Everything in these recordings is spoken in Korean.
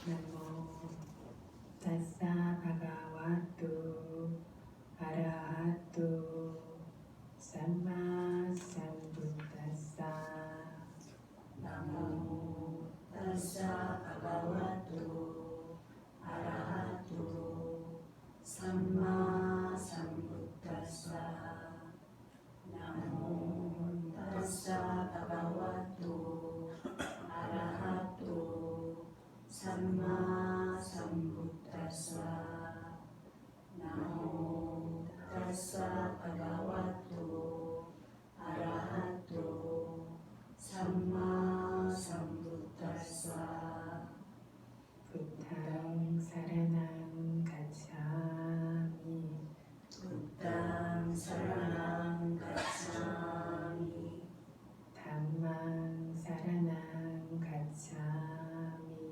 Namo Tassa Bhagavato Arahato Samma Sambuddhassa. Namo Tassa Bhagavato Arahato Samma Sambuddhassa. Namo Tassa Bhagavato Arahato Samma Sambuddhassa. Namo Tassa Bhagavato Arahato Samma Sambuddhassa. Buddhaṃ Saranam Gacchāmi. Buddhaṃ Saranam Gacchāmi. Dhammāṃ Saranam Gacchāmi.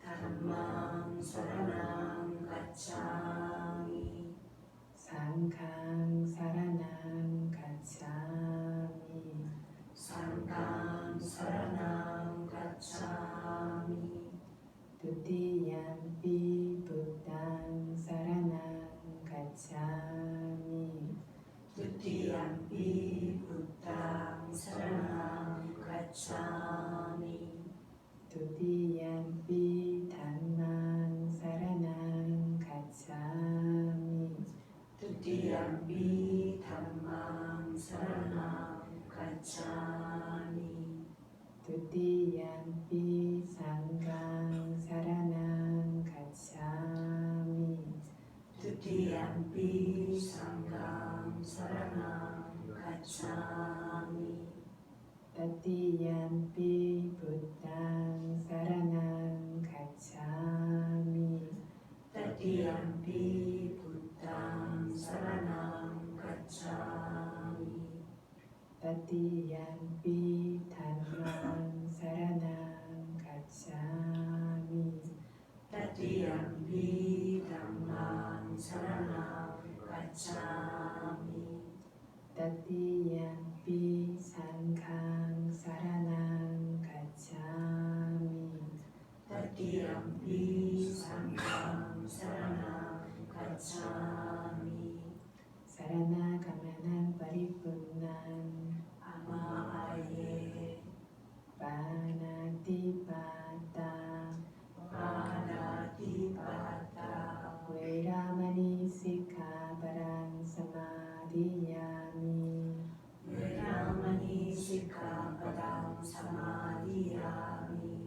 Dhammāṃ Saranam Gacchāmi. Sanghaṃ Saranam Gacchāmi. Sanghaṃ Saranam Gacchāmi. Dutiyampi Buddhaṃ Saranam Gacchāmi. Dutiyampi Buddhaṃ Saranam Gacchāmi. Dutiyampi Dhammāṃ Saranam Gacchāmi. Dutiyampi Dhammāṃ Saranam Gacchāmi. Dutiyampi Sanghaṃ Saranam Gacchāmi. Dutiyampi Sanghaṃ Saranam Gacchāmi. Tatiyampi Buddhaṃ Saranam Gacchāmi. Tatiyampi Buddhaṃ Saranam Gacchāmi. Tatiyampi Dhammāṃ Saranam Gacchāmi. Tatiyampi Dhammāṃ Saranam Gacchāmi. Tatiyampi Sanghaṃ Saranam Gacchāmi. Tatiyampi Sanghaṃ Saranam Gacchāmi. Saranagamanaṃ Paripurnaṃ Amāye Panatipata Pānatipata Veramani Sikkhapadaṃ Samadhiyāmi. Veramani Sikkhapadam Samadhiyāmi.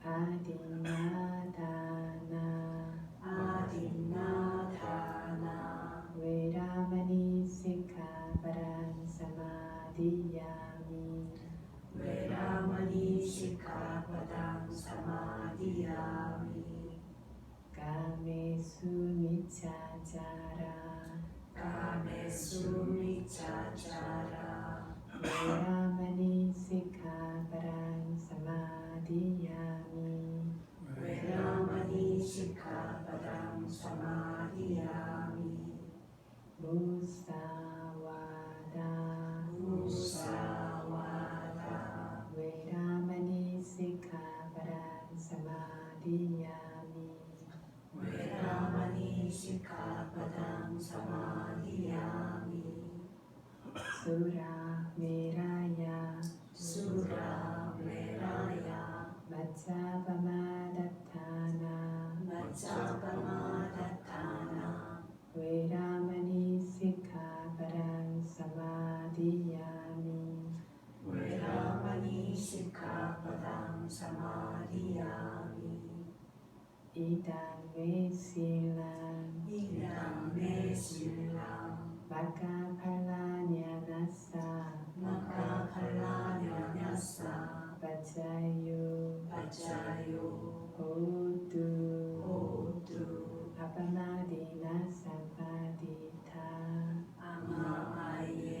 Adinādāna Adinādhāna Veramani Sikkhapadaṃ Samadhiyāmi. Veramani Sikkhapadam Samadhiyāmi. Kāmesu Micchācārā Kāmesu Micchācārā Veramani Sikkhapadaṃ Samadhiyāmi. Veramani Sikkhapadam Samadhiyāmi. Musāvādā Musāvādā Veramani Sikkhapadaṃ Samadhiyāmi. Veramani Sikkhapadam Samadhiyāmi. Surameraya Surameraya Maccapamadatthāna Maccapamadatthāna Veramani Sikkhapadaṃ Samadhiyāmi. Veramani Sikkhapadam Samadhiyāmi. Idam me silaṃ Idam me silaṃ Makkaphalāṇyanassa Makkaphalāṇyanassa Paccayyo Paccayyo Hotu Hotu Apamadina Sampadita. Amāye.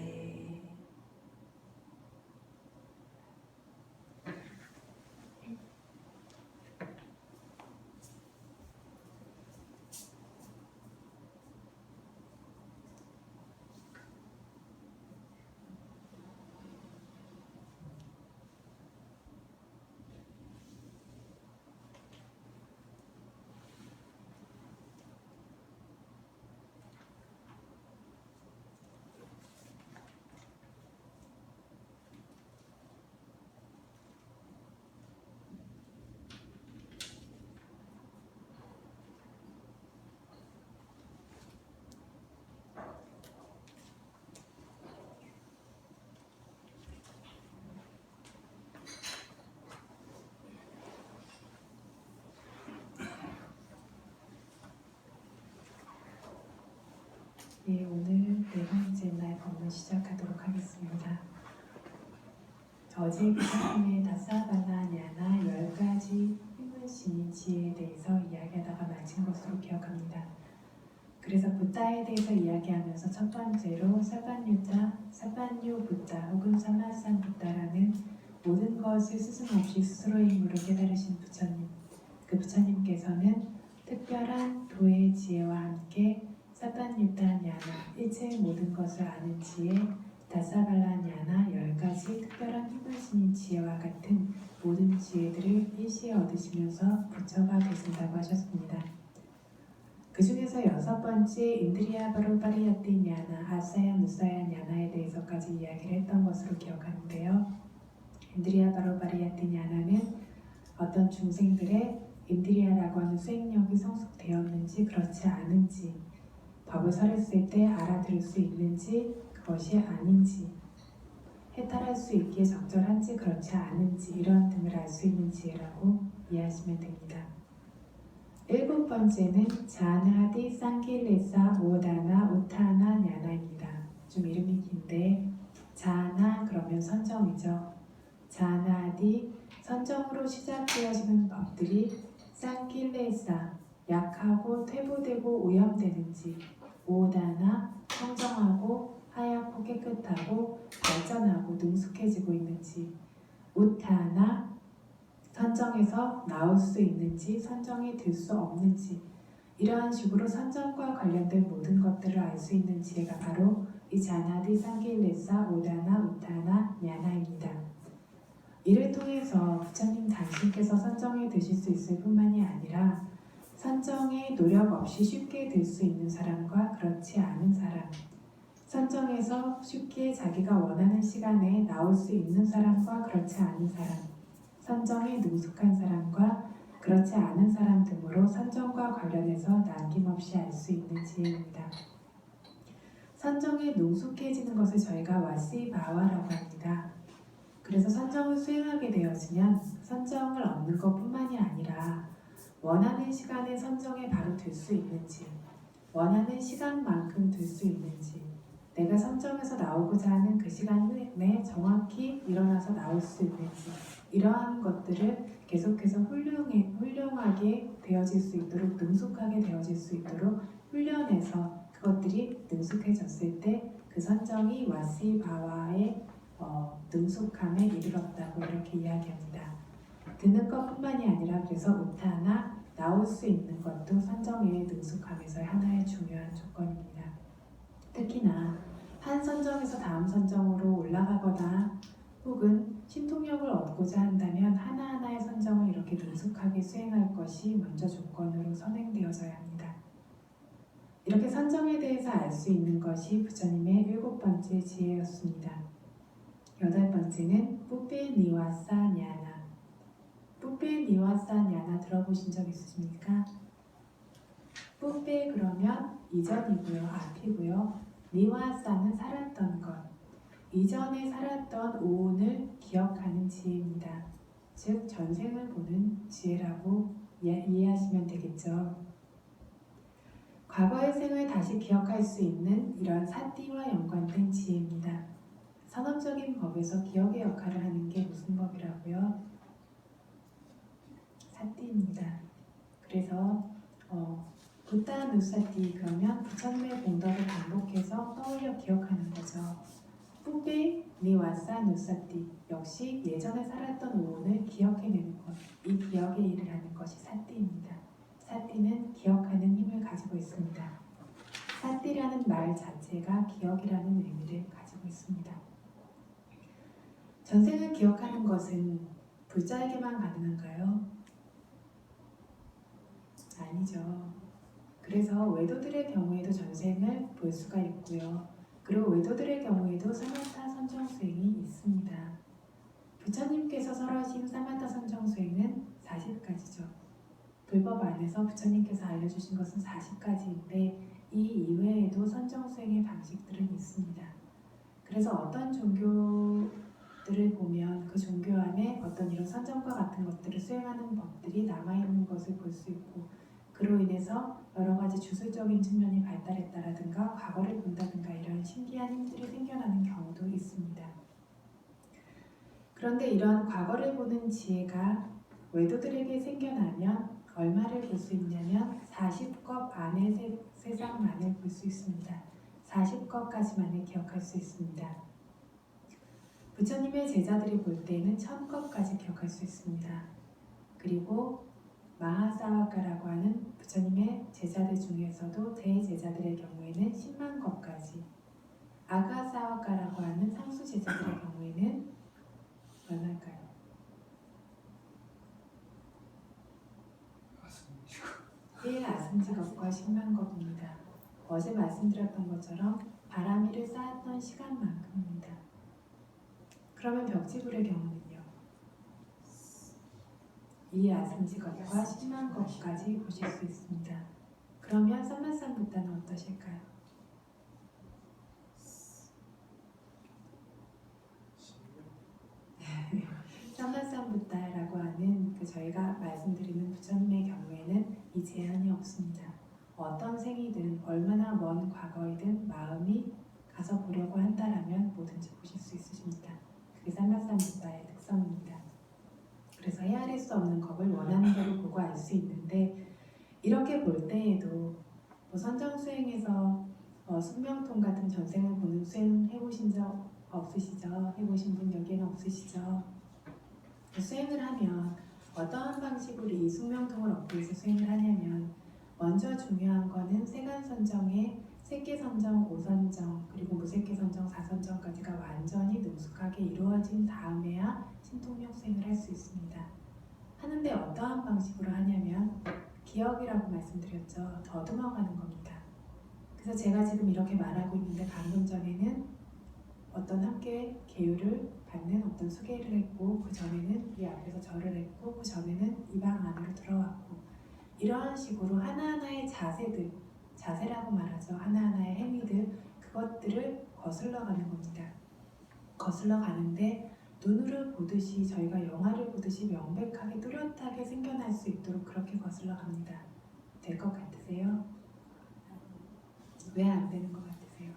예, 오늘 네 번째 날 법문 시작하도록 하겠습니다. 어제 기사님의 다사발라냐나 10가지 힘을신인 지혜에 대해서 이야기하다가 마친 것으로 기억합니다. 그래서 붓다에 대해서 이야기하면서 첫 번째로 사반유타, 사반유 붓다 혹은 사마산 붓다라는 모든 것을 스승 없이 스스로의 힘으로 깨달으신 부처님, 그 부처님께서는 특별한 도의 지혜와 함께 사반유타냐나 일체의 모든 것을 아는 지혜, 다사발라냐나 10가지 특별한 힘을 지닌 지혜와 같은 모든 지혜들을 일시에 얻으시면서 부처가 되신다고 하셨습니다. 그 중에서 6번째 인드리야 바로바리야티 냐나 아사야 누사야 냐나에 대해서까지 이야기를 했던 것으로 기억하는데요. 인드리야 바로바리야티 냐나는 어떤 중생들의 인드리야라고 하는 수행력이 성숙되었는지 그렇지 않은지, 법을 설했을 때 알아들을 수 있는지 그것이 아닌지, 해탈할 수 있기에 적절한지 그렇지 않은지 이러한 등을 알 수 있는 지혜라고 이해하시면 됩니다. 7번째는 자나디 쌍길레사 오다나 우타나 냐나입니다. 좀 이름이 긴데 자나 그러면 선정이죠. 자나디 선정으로 시작되어지는 법들이 쌍길레사 약하고 퇴보되고 오염되는지, 오다나 청정하고 하얗고 깨끗하고 발전하고 능숙해지고 있는지, 우타나 선정에서 나올 수 있는지 선정이 될 수 없는지, 이러한 식으로 선정과 관련된 모든 것들을 알 수 있는 지혜가 바로 이 자나디 상길레사 오다나 우타나 냐나입니다. 이를 통해서 부처님 당신께서 선정에 드실 수 있을 뿐만이 아니라 선정에 노력 없이 쉽게 들 수 있는 사람과 그렇지 않은 사람, 선정에서 쉽게 자기가 원하는 시간에 나올 수 있는 사람과 그렇지 않은 사람, 선정에 능숙한 사람과 그렇지 않은 사람 등으로 선정과 관련해서 남김없이 알 수 있는 지혜입니다. 선정에 능숙해지는 것을 저희가 와시바와라고 합니다. 그래서 선정을 수행하게 되어지면 선정을 얻는 것뿐만이 아니라 원하는 시간에 선정에 바로 들 수 있는지, 원하는 시간만큼 들 수 있는지, 내가 선정에서 나오고자 하는 그 시간 내에 정확히 일어나서 나올 수 있는지, 이러한 것들을 계속해서 훌륭하게 되어질 수 있도록, 능숙하게 되어질 수 있도록 훈련해서 그것들이 능숙해졌을 때 그 선정이 와시바와의 능숙함에 이르렀다고 이렇게 이야기합니다. 듣는 것뿐만이 아니라 그래서 우타나 나올 수 있는 것도 선정의 능숙함에서의 하나의 중요한 조건입니다. 특히나 한 선정에서 다음 선정으로 올라가거나 혹은 신통력을 얻고자 한다면 하나하나의 선정을 이렇게 능숙하게 수행할 것이 먼저 조건으로 선행되어져야 합니다. 이렇게 선정에 대해서 알 수 있는 것이 부처님의 7번째 지혜였습니다. 8번째는 뿌페 니와사 냐나. 뿌페 니와사 냐나 들어보신 적 있으십니까? 뿌페 그러면 이전이고요, 앞이고요. 니와사는 살았던 것, 이전에 살았던 오온을 기억하는 지혜입니다. 즉 전생을 보는 지혜라고 이해하시면 되겠죠. 과거의 생을 다시 기억할 수 있는 이런 사띠와 연관된 지혜입니다. 산업적인 법에서 기억의 역할을 하는 게 무슨 법이라고요? 사띠입니다. 그래서 붓다 누사띠 그러면 부처님의 공덕을 반복해서 떠올려 기억하는 거죠. 뿌베 니와사 누사띠 역시 예전에 살았던 오온을 기억해내는 것, 이 기억의 일을 하는 것이 사띠입니다. 사띠는 기억하는 힘을 가지고 있습니다. 사띠라는 말 자체가 기억이라는 의미를 가지고 있습니다. 전생을 기억하는 것은 불자에게만 가능한가요? 아니죠. 그래서 외도들의 경우에도 전생을 볼 수가 있고요. 그리고 외도들의 경우에도 사마타 선정 수행이 있습니다. 부처님께서 설하신 사마타 선정 수행은 40가지죠. 불법 안에서 부처님께서 알려주신 것은 40가지인데 이 이외에도 선정 수행의 방식들은 있습니다. 그래서 어떤 종교들을 보면 그 종교 안에 어떤 이런 선정과 같은 것들을 수행하는 법들이 남아있는 것을 볼 수 있고, 그 그로 인해서 여러 가지 주술적인 측면이 발달했다라든가 과거를 본다든가 이런 신기한 힘들이 생겨나는 경우도 있습니다. 그런데 이런 과거를 보는 지혜가 외도들에게 생겨나면 얼마를 볼 수 있냐면 40겁 안의 세상만을 볼 수 있습니다. 40겁까지만을 기억할 수 있습니다. 부처님의 제자들이 볼 때는 1000겁까지 기억할 수 있습니다. 그리고 마하사와카라고 하는 부처님의 제자들 중에서도 대제자들의 경우에는 10만 겁까지, 아가사와카라고 하는 상수 제자들의 경우에는 얼마일까요? 아승지겁과 10만 겁입니다. 어제 말씀드렸던 것처럼 바람이를 쌓았던 시간만큼입니다. 그러면 벽지불의 경우는요? 이 아승지겁과 10만 겁까지 보실 수 있습니다. 그러면 삼만삼부타는 어떠실까요? 삼만삼부타라고 하는 저희가 말씀드리는 부처님의 경우에는 이 제한이 없습니다. 어떤 생이든 얼마나 먼 과거이든 마음이 가서 보려고 한다라면 뭐든지 보실 수 있으십니다. 그게 삼만삼부타의 특성입니다. 그래서 헤아릴 수 없는 법을 원하는 대로 보고 알 수 있는데, 이렇게 볼 때에도 선정 수행에서 숙명통 같은 전생을 보는 수행 해보신 적 없으시죠? 해보신 분 여기에는 없으시죠? 수행을 하면 어떠한 방식으로 이 숙명통을 얻기 위해서 수행을 하냐면, 먼저 중요한 거는 세간선정의 세계선정, 오선정, 그리고 무세계선정, 사선정까지가 완전히 능숙하게 이루어진 다음에야 신통력 수행을 할 수 있습니다. 하는데 어떠한 방식으로 하냐면 기억이라고 말씀드렸죠. 더듬어가는 겁니다. 그래서 제가 지금 이렇게 말하고 있는데 방금 전에는 어떤 함께 계율을 받는 어떤 수계를 했고, 그 전에는 이 앞에서 절을 했고, 그 전에는 이 방 안으로 들어왔고, 이러한 식으로 하나하나의 자세들, 자세라고 말하죠. 하나하나의 행위들, 그것들을 거슬러 가는 겁니다. 거슬러 가는데 눈으로 보듯이, 저희가 영화를 보듯이 명백하게 뚜렷하게 생겨날 수 있도록 그렇게 거슬러 갑니다. 될 것 같으세요? 왜 안 되는 것 같으세요?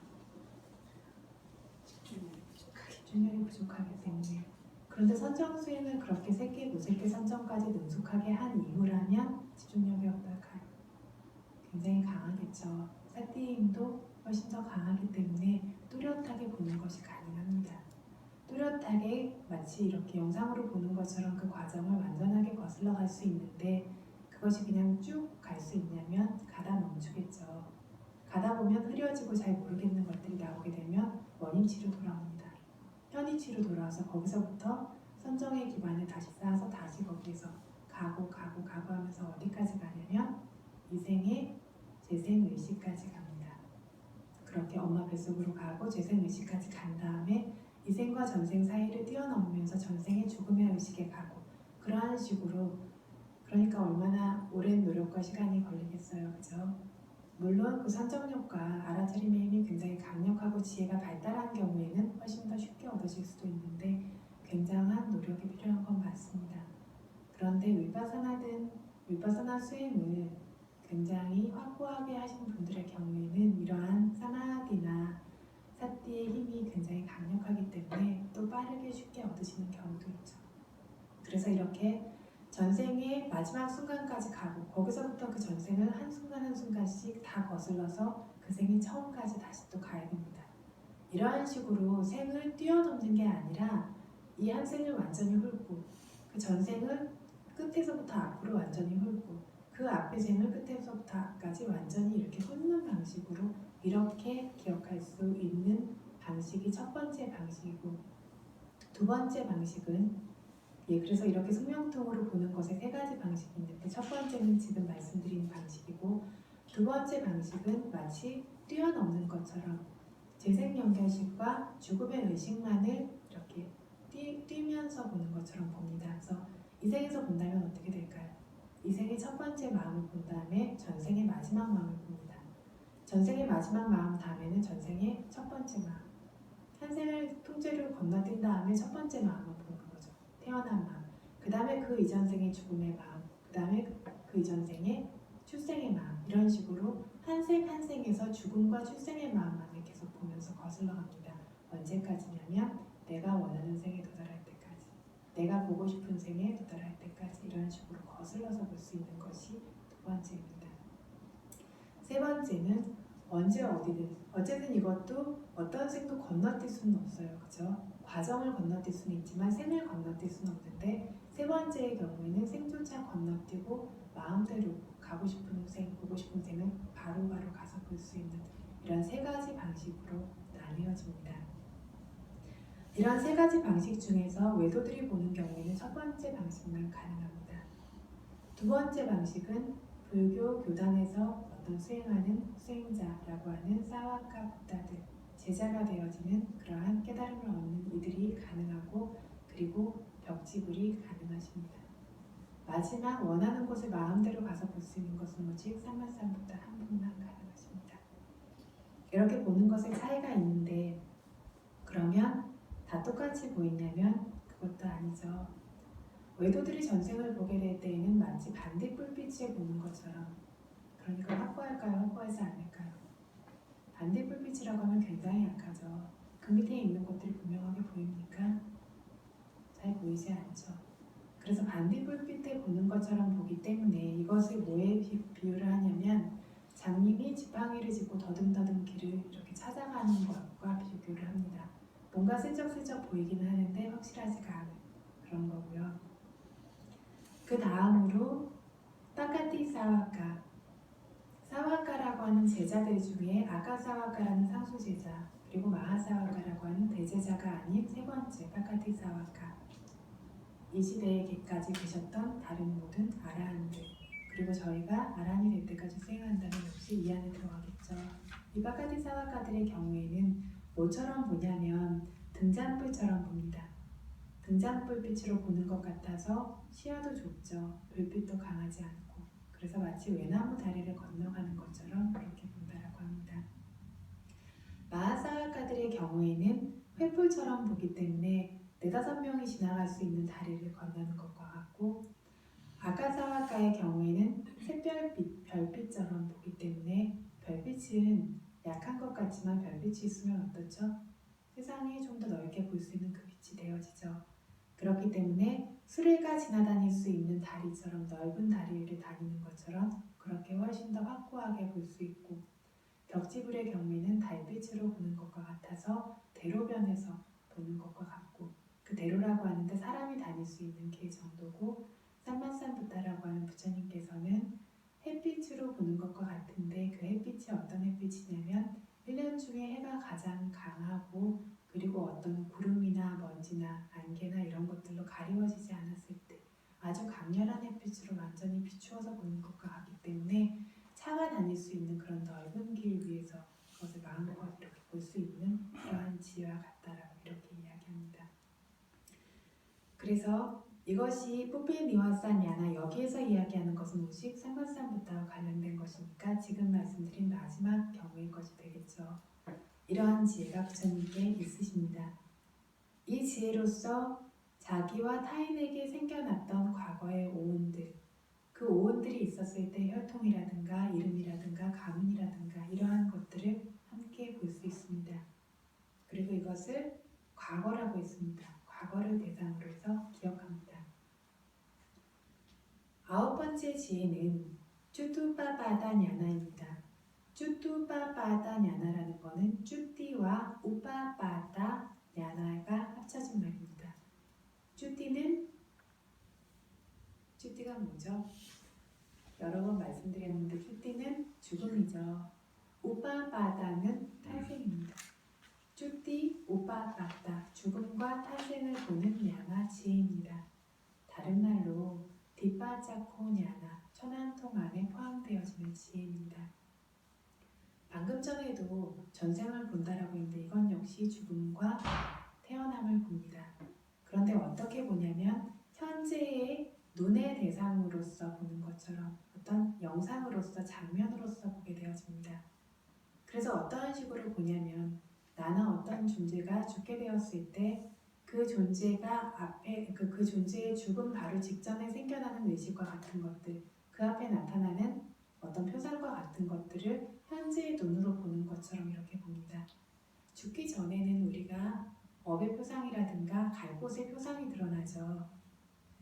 집중력이 부족하기 때문에. 그런데 선정 수행을 그렇게 세계, 무세계 선정까지 능숙하게 한 이후라면 집중력이 어떨까요? 굉장히 강하겠죠. 사티의 힘도 훨씬 더 강하기 때문에 뚜렷하게 보는 것이 가능합니다. 뚜렷하게 마치 이렇게 영상으로 보는 것처럼 그 과정을 완전하게 거슬러 갈 수 있는데, 그것이 그냥 쭉 갈 수 있냐면 가다 멈추겠죠. 가다 보면 흐려지고 잘 모르겠는 것들이 나오게 되면 원인치로 돌아옵니다. 현이치로 돌아와서 거기서부터 선정의 기반을 다시 쌓아서 다시 거기에서 가고 하면서 어디까지 가냐면 이생의 재생의식까지 갑니다. 그렇게 엄마 뱃속으로 가고 재생의식까지 간 다음에 이생과 전생 사이를 뛰어넘으면서 전생의 죽음의 의식에 가고, 그러한 식으로, 그러니까 얼마나 오랜 노력과 시간이 걸리겠어요. 그죠? 물론 그 선정력과 알아차림의 힘이 굉장히 강력하고 지혜가 발달한 경우에는 훨씬 더 쉽게 얻어질 수도 있는데 굉장한 노력이 필요한 건 맞습니다. 그런데 위파사나 수행을 굉장히 확고하게 하신 분들의 경우에는 이러한 사마디나 사띠의 힘이 굉장히 강력하기 때문에 또 빠르게 쉽게 얻으시는 경우도 있죠. 그래서 이렇게 전생의 마지막 순간까지 가고, 거기서부터 그 전생을 한순간 한순간씩 다 거슬러서 그 생이 처음까지 다시 또 가야 됩니다. 이러한 식으로 생을 뛰어넘는 게 아니라 이 한 생을 완전히 훑고, 그 전생을 끝에서부터 앞으로 완전히 훑고, 그 앞의 생을 끝에서부터 앞까지 완전히 이렇게 훑는 방식으로 이렇게 기억할 수 있는 방식이 첫 번째 방식이고, 두 번째 방식은 그래서 이렇게 숙명통으로 보는 것에 세 가지 방식이 있는데, 첫 번째는 지금 말씀드린 방식이고, 두 번째 방식은 마치 뛰어넘는 것처럼 재생연결식과 죽음의 의식만을 이렇게 뛰면서 보는 것처럼 봅니다. 그래서 이 생에서 본다면 어떻게 될까요? 이 생의 첫 번째 마음을 본 다음에 전생의 마지막 마음을 봅니다. 전생의 마지막 마음 다음에는 전생의 첫 번째 마음. 한 생을 통째로 건너뛴 다음에 첫 번째 마음을 보는 거죠. 태어난 마음. 그 다음에 그 이전 생의 죽음의 마음. 그 다음에 그 이전 생의 출생의 마음 이런 식으로 한 생 한 생에서 죽음과 출생의 마음만을 계속 보면서 거슬러 갑니다. 언제까지냐면 내가 원하는 생에 도달할 때까지, 내가 보고 싶은 생에 도달할 때까지 이런 식으로 거슬러서 볼 수 있는 것이 두 번째입니다. 세 번째는 언제 어디든 어쨌든 이것도 어떤 생도 건너뛸 수는 없어요. 그죠? 과정을 건너뛸 수는 있지만 생을 건너뛸 수는 없는데 세 번째의 경우에는 생조차 건너뛰고 마음대로 가고 싶은 생, 보고 싶은 생을 바로바로 가서 볼 수 있는 이런 세 가지 방식으로 나뉘어집니다. 이런 세 가지 방식 중에서 외도들이 보는 경우에는 첫 번째 방식만 가능합니다. 두 번째 방식은 불교 교단에서 어떤 수행하는 수행자라고 하는 사와카 부다들, 제자가 되어지는 그러한 깨달음을 얻는 이들이 가능하고 그리고 벽지불이 가능하십니다. 마지막 원하는 곳을 마음대로 가서 볼 수 있는 것은 오직 삼만삼부다 한 분만 가능하십니다. 이렇게 보는 것에 차이가 있는데 그러면 다 똑같이 보이냐면 그것도 아니죠. 외도들이 전생을 보게 될 때에는 마치 반딧불빛을 보는 것처럼, 그러니까 확고할까요? 확고하지 않을까요? 반딧불빛이라고 하면 굉장히 약하죠. 그 밑에 있는 것들이 분명하게 보입니까? 잘 보이지 않죠. 그래서 반딧불빛에 보는 것처럼 보기 때문에 이것을 뭐에 비유를 하냐면 장님이 지팡이를 짚고 더듬더듬 길을 이렇게 찾아가는 것과 비교를 합니다. 뭔가 슬쩍슬쩍 보이기는 하는데 확실하지가 않은 그런 거고요. 그 다음으로 빠까티 사와카, 사와카라고 하는 제자들 중에 아가사와카라는 상수제자 그리고 마하사와카라고 하는 대제자가 아닌 세 번째 빠까티 사와카, 이 시대에까지 계셨던 다른 모든 아라한들 그리고 저희가 아란이 될 때까지 수행한다면 역시 이 안에 들어가겠죠. 이 빠까티 사와카들의 경우에는 뭐처럼 보냐면 등잔불처럼 봅니다. 등잔불빛으로 보는 것 같아서 시야도 좁죠. 불빛도 강하지 않고 그래서 마치 외나무 다리를 건너가는 것처럼 그렇게 본다라고 합니다. 마하사와카들의 경우에는 횃불처럼 보기 때문에 4-5명이 지나갈 수 있는 다리를 건너는 것과 같고 아가사와카의 경우에는 샛별빛, 별빛처럼 보기 때문에 별빛은 약한 것 같지만 별빛이 있으면 어떻죠? 세상에 좀 더 넓게 볼 수 있는 그 빛이 되어지죠. 그렇기 때문에 수레가 지나다닐 수 있는 다리처럼 넓은 다리를 다니는 것처럼 그렇게 훨씬 더 확고하게 볼 수 있고 벽지불의 경우에는 달빛으로 보는 것과 같아서 대로변에서 보는 것과 같고 그 대로라고 하는데 사람이 다닐 수 있는 길 정도고 삼만삼부타라고 하는 부처님께서는 햇빛으로 보는 것과 같은데 그 햇빛이 어떤 햇빛이냐면 1년 중에 해가 가장 강하고 그리고 어떤 구름이나 먼지나 안개나 이런 것들로 가리워지지 않았을 때 아주 강렬한 햇빛으로 완전히 비추어서 보는 것과 같기 때문에 차가 다닐 수 있는 그런 넓은 길 위에서 그것을 마음껏 이렇게 볼 수 있는 그러한 지혜와 같다라고 이렇게 이야기합니다. 그래서 이것이 뽀페니와산야나 여기에서 이야기하는 것은 오직 삼만삼부터와 관련된 것이니까 지금 말씀드린 마지막 경우의 것이 되겠죠. 이러한 지혜가 부처님께 있으십니다. 이 지혜로서 자기와 타인에게 생겨났던 과거의 오온들, 그 오온들이 있었을 때 혈통이라든가 이름이라든가 가문이라든가 이러한 것들을 함께 볼 수 있습니다. 그리고 이것을 과거라고 했습니다. 과거를 대상으로 해서 기억합니다. 9번째 지혜는 쭈뚜빠빠다냐나입니다. 쭈뚜빠빠다냐나라는 것은 쭈띠와 우빠빠다냐나가 합쳐진 말입니다. 쭈띠가 뭐죠? 여러 번 말씀드렸는데 쭈띠는 죽음이죠. 우빠빠다는 탄생입니다. 쭈띠 우빠빠다, 죽음과 탄생을 보는 야나 지혜입니다. 다른 말로 뒷바자코냐나 천안통 안에 포함되어지는 지혜입니다. 방금 전에도 전생을 본다라고 했는데 이건 역시 죽음과 태어남을 봅니다. 그런데 어떻게 보냐면 현재의 눈의 대상으로서 보는 것처럼 어떤 영상으로서 장면으로서 보게 되어집니다. 그래서 어떠한 식으로 보냐면 나는 어떤 존재가 죽게 되었을 때 그 존재가 앞에 그 존재의 죽음 바로 직전에 생겨나는 의식과 같은 것들, 그 앞에 나타나는 어떤 같은 것들을 현재의 눈으로 보는 것처럼 이렇게 봅니다. 죽기 전에는 우리가 업의 표상이라든가 갈 곳의 표상이 드러나죠.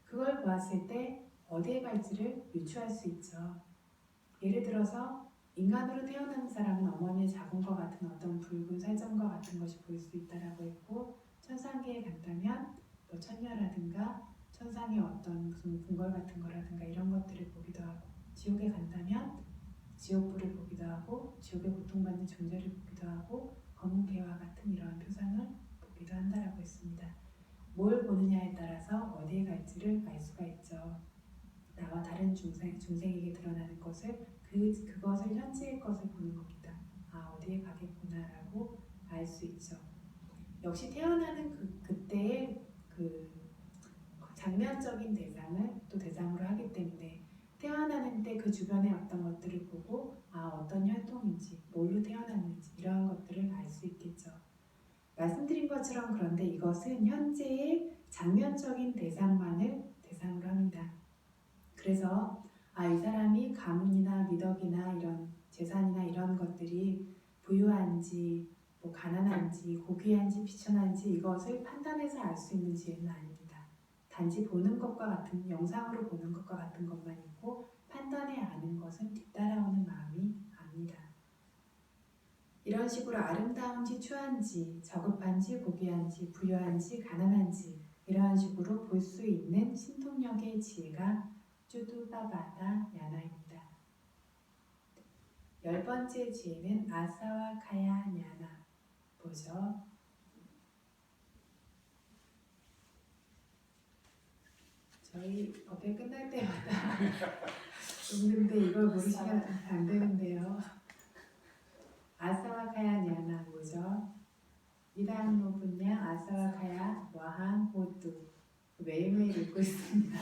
그걸 보았을 때 어디에 갈지를 유추할 수 있죠. 예를 들어서 인간으로 태어난 사람은 어머니의 자궁과 같은 어떤 붉은 살점과 같은 것이 보일 수 있다라고 했고, 천상계에 간다면 뭐 천녀라든가 천상의 어떤 무슨 궁궐 같은 거라든가 이런 것들을 보기도 하고, 지옥에 간다면 지옥불을 보기도 하고, 지옥에 고통받는 존재를 보기도 하고, 검은 개와 같은 이러한 표상을 보기도 한다라고 했습니다. 뭘 보느냐에 따라서 어디에 갈지를 알 수가 있죠. 나와 다른 중생에게 드러나는 것을 그것을 현재의 것을 보는 겁니다. 아, 어디에 가겠구나라고 알 수 있죠. 역시 태어나는 그때의 그 장면적인 대상을 또 대상으로 하기 때문에 태어나는 때 그 주변의 어떤 것들을 보고 아, 어떤 혈통인지, 뭘로 태어났는지 이러한 것들을 알 수 있겠죠. 말씀드린 것처럼 그런데 이것은 현재의 장면적인 대상만을 대상으로 합니다. 그래서 이 사람이 가문이나 미덕이나 이런 재산이나 이런 것들이 부유한지 뭐 가난한지 고귀한지 비천한지 이것을 판단해서 알 수 있는 지혜는 아닙니다. 단지 보는 것과 같은 영상으로 보는 것과 같은 것만 있고 판단해 아는 것은 뒤따라오는 마음이 압니다. 이런 식으로 아름다운지 추한지 저급한지 고귀한지 부유한지 가난한지 이러한 식으로 볼 수 있는 신통력의 지혜가 쭈두바바다 야나입니다. 10번째 지혜는 아사와 카야 야나 뭐죠? 저희 법회 끝날 때마다 읽는데 이걸 모르시면 안 되는데요. 아사와 카야 야나 뭐죠? 이다노 분야 아사와 카야 와한 호두 매일매일 읽고 있습니다.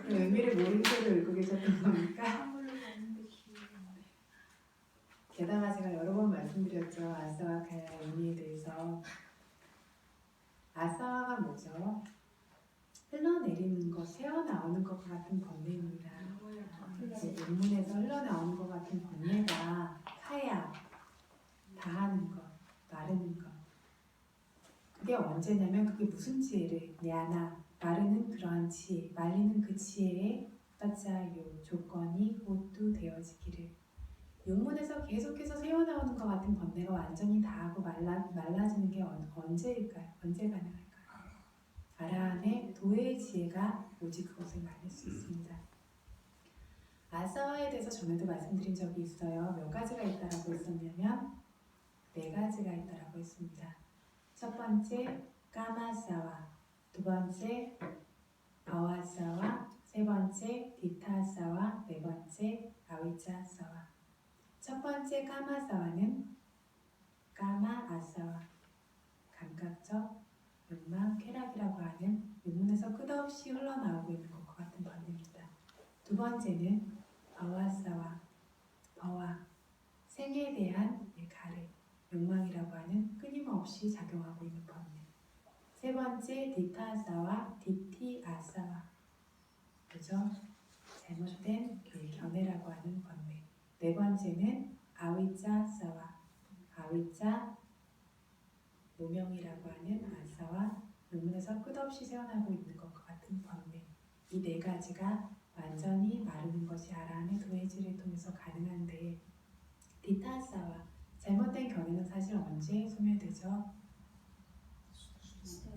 그 의미를 모른 채로 읽고 계셨던 겁니까? 게다가 제가 여러 번 말씀드렸죠. 아사와 카야의 의미에 대해서. 아사와가 뭐죠? 흘러내리는 것, 새어나오는 것 같은 번뇌입니다. 논문에서 흘러나오는 것 같은 번뇌가 카야, 다하는 것, 마르는 것. 그게 언제냐면 그게 무슨 지혜를 야나, 마르는 그러한 지혜, 말리는 그 지혜의 빠짜요 조건이 호두 되어지기를. 육문에서 계속해서 새어나오는 것 같은 번뇌가 완전히 다하고 말라지는 게 언제일까요? 언제 가능할까요? 아라한의 도의 지혜가 오직 그것을 말릴 수 있습니다. 아사와에 대해서 전에도 말씀드린 적이 있어요. 몇 가지가 있다라고 했었냐면 4가지가 있다라고 했습니다. 첫 번째 까마사와, 두 번째 아와사와, 세 번째 디타사와, 네 번째 아위자사와. 첫 번째 까마사와는 까마아사와, 감각적 욕망, 쾌락이라고 하는 육문에서 끝없이 흘러나오고 있는 것과 같은 번뇌입니다. 두 번째는 버와사와, 버와, 생에 대한 가래, 욕망이라고 하는 끊임없이 작용하고 있는 번뇌. 세 번째 디타사와 디티아사와, 그죠? 잘못된 견해라고 하는 번뇌. 네 번째는 아위자사와, 아위자 무명이라고 하는 아사와 논문에서 끝없이 새어나고 있는 것과 같은 번뇌. 이 4가지가 완전히 마르는 것이 아라한의 도해지를 통해서 가능한데 디타사와 잘못된 견해는 사실 언제 소멸되죠?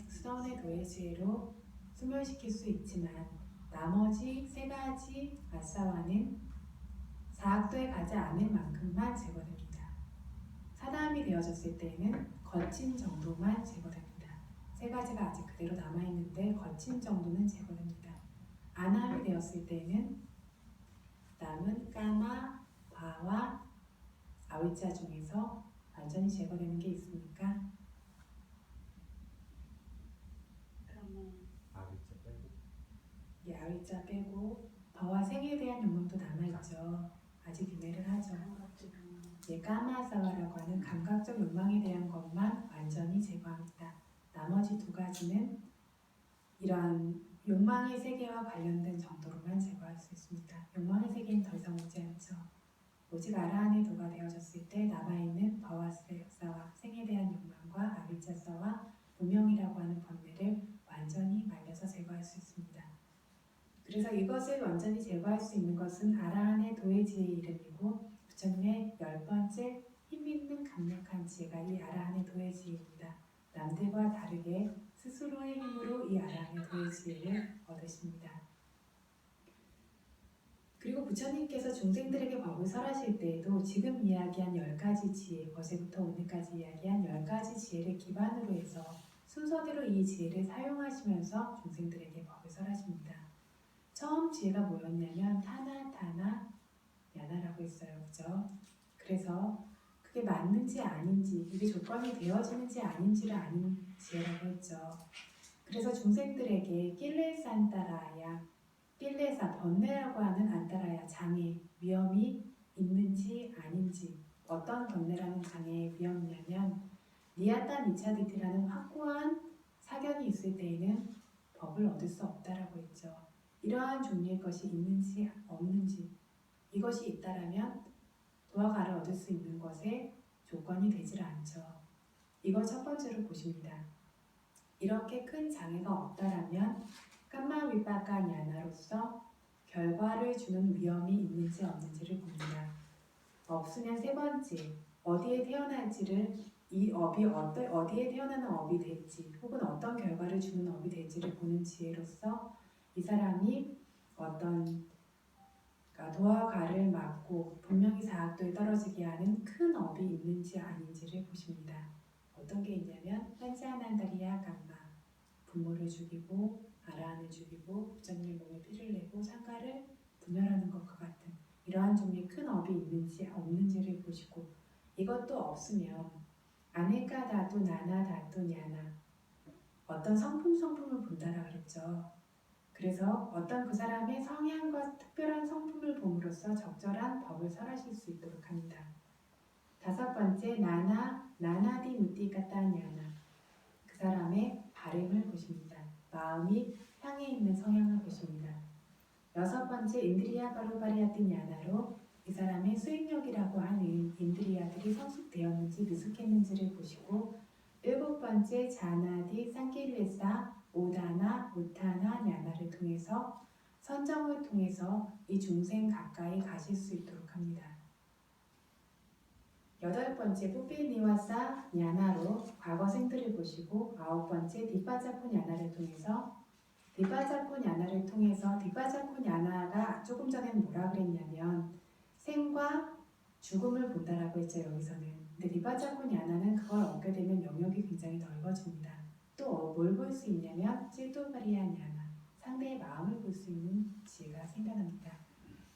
수다원의 도해지로 소멸시킬 수 있지만 나머지 3가지 아사와는 사학도에 가지 않을 만큼만 제거됩니다. 사다음이 되어졌을 때에는 거친 정도만 제거됩니다. 3가지가 아직 그대로 남아있는데 거친 정도는 제거됩니다. 안함이 되었을 때는 남은 까마, 바와 아위자 중에서 완전히 제거되는 게 있습니까? 아비자 빼고 예, 아위자 빼고 바와 생에 대한 욕망도 남아있죠. 아직 윤회를 하죠. 예, 까마사와라고 하는 감각적 욕망에 대한 것만 완전히 제거합니다. 나머지 2가지는 이러한 욕망의 세계와 관련된 정도로만 제거할 수 있습니다. 욕망의 세계는 더 이상 오지 않죠. 오직 아라한의 도가 되어졌을 때 남아있는 바와스사와 생에 대한 욕망과 아비차사와 무명이라고 하는 번뇌를 완전히 말려서 제거할 수 있습니다. 그래서 이것을 완전히 제거할 수 있는 것은 아라한의 도의 지혜의 이름이고 부처님의 10번째 힘있는 강력한 지혜가 이 아라한의 도의 지혜입니다. 남들과 다르게 스스로의 힘으로 이 아라한의 도의 지혜를 얻으십니다. 그리고 부처님께서 중생들에게 법을 설하실 때에도 지금 이야기한 10가지 지혜, 어제부터 오늘까지 이야기한 10가지 지혜를 기반으로 해서 순서대로 이 지혜를 사용하시면서 중생들에게 법을 설하십니다. 처음 지혜가 뭐였냐면 타나 야나라고 했어요. 그죠? 그래서 그게 맞는지 아닌지, 이게 조건이 되어지는지 아닌지를 아는 지혜라고 했죠. 그래서 중생들에게 낄레사 안따라야, 낄레사 번뇌라고 하는 안따라야 장애, 위험이 있는지 아닌지, 어떤 번뇌라는 장애의 위험이냐면 니아따 미차디티라는 확고한 사견이 있을 때에는 법을 얻을 수 없다라고 했죠. 이러한 종류의 것이 있는지 없는지, 이것이 있다라면 도화가를 얻을 수 있는 것에 조건이 되질 않죠. 이걸 첫 번째로 보십니다. 이렇게 큰 장애가 없다라면 깜마 위빠까 냐나로서 결과를 주는 위험이 있는지 없는지를 봅니다. 없으면 세 번째, 어디에 태어날지를 이 업이 어디에 태어나는 업이 될지 혹은 어떤 결과를 주는 업이 될지를 보는 지혜로서 이 사람이 어떤 도화가를 맞고 분명히 사학도에 떨어지게 하는 큰 업이 있는지 아닌지를 보십니다. 어떤 게 있냐면 판자난다리아 감마, 부모를 죽이고 아라한을 죽이고 부처님의 몸에 피를 내고 상가를 분열하는 것과 같은 이러한 종류의 큰 업이 있는지 없는지를 보시고 이것도 없으면 아네까 다도 나나 다도 냐나 어떤 성품을 본다라 그랬죠. 그래서 어떤 그 사람의 성향과 특별한 성품을 봄으로써 적절한 법을 설하실 수 있도록 합니다. 다섯 번째, 나나디 무띠까따 냐나 그 사람의 발음을 보십니다. 마음이 향해 있는 성향을 보십니다. 여섯 번째, 인드리아 바로바리아띠 냐나로 이 사람의 수행력이라고 하는 인드리아들이 성숙되었는지 미숙했는지를 보시고 일곱 번째, 자나디 상길레사 오다나 우타나 냐나를 통해서 선정을 통해서 이 중생 가까이 가실 수 있도록 합니다. 여덟 번째, 뿌삐니와사 냐나로 과거 생들을 보시고 아홉 번째, 뒷바자코 냐나를 통해서 뒷바자코 냐나를 통해서 뒷바자코 냐나가 조금 전에는 뭐라 그랬냐면 생과 죽음을 본다라고 했죠. 여기서는. 근데 뒷바자코 냐나는 그걸 얻게 되면 영역이 굉장히 넓어집니다. 또 뭘 볼 수 있냐면 찔도바리아 냐나 상대의 마음을 볼 수 있는 지혜가 생겨납니다.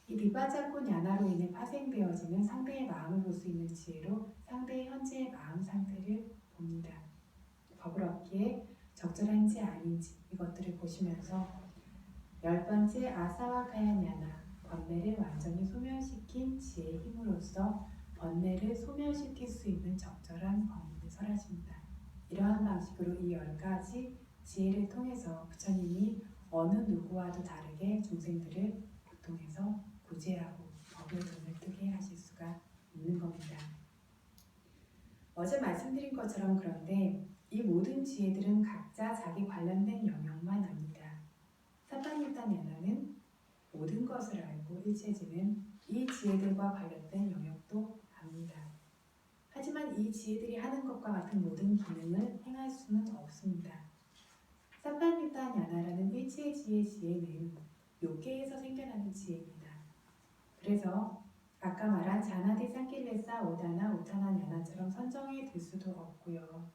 이 뒷바자코 냐나로 인해 파생되어지는 상대의 마음을 볼 수 있는 지혜로 상대의 현재의 마음 상태를 봅니다. 법을 얻기에 적절한지 아닌지 이것들을 보시면서 열 번째 아사와카야 냐나 번뇌를 완전히 소멸시킨 지혜의 힘으로써 번뇌를 소멸시킬 수 있는 적절한 법문을 설하십니다. 이러한 방식으로 이 10가지 지혜를 통해서 부처님이 어느 누구와도 다르게 중생들을 고통해서 구제하고 법을 눈을 뜨게 하실 수가 있는 겁니다. 어제 말씀드린 것처럼 그런데 이 모든 지혜들은 각자 자기 관련된 영역만 압니다. 사파니타냐나는 모든 것을 알고 일체지는 이 지혜들과 관련된 영역도 압니다. 하지만 이 지혜들이 하는 것과 같은 모든 기능을 행할 수는 없습니다. 사파니타냐나라는 일체의 지혜는 욕계에서 생겨나는 지혜입니다. 그래서 아까 말한 자나디 상킬레사 오다나 우타나 냐나처럼 선정이 될 수도 없고요.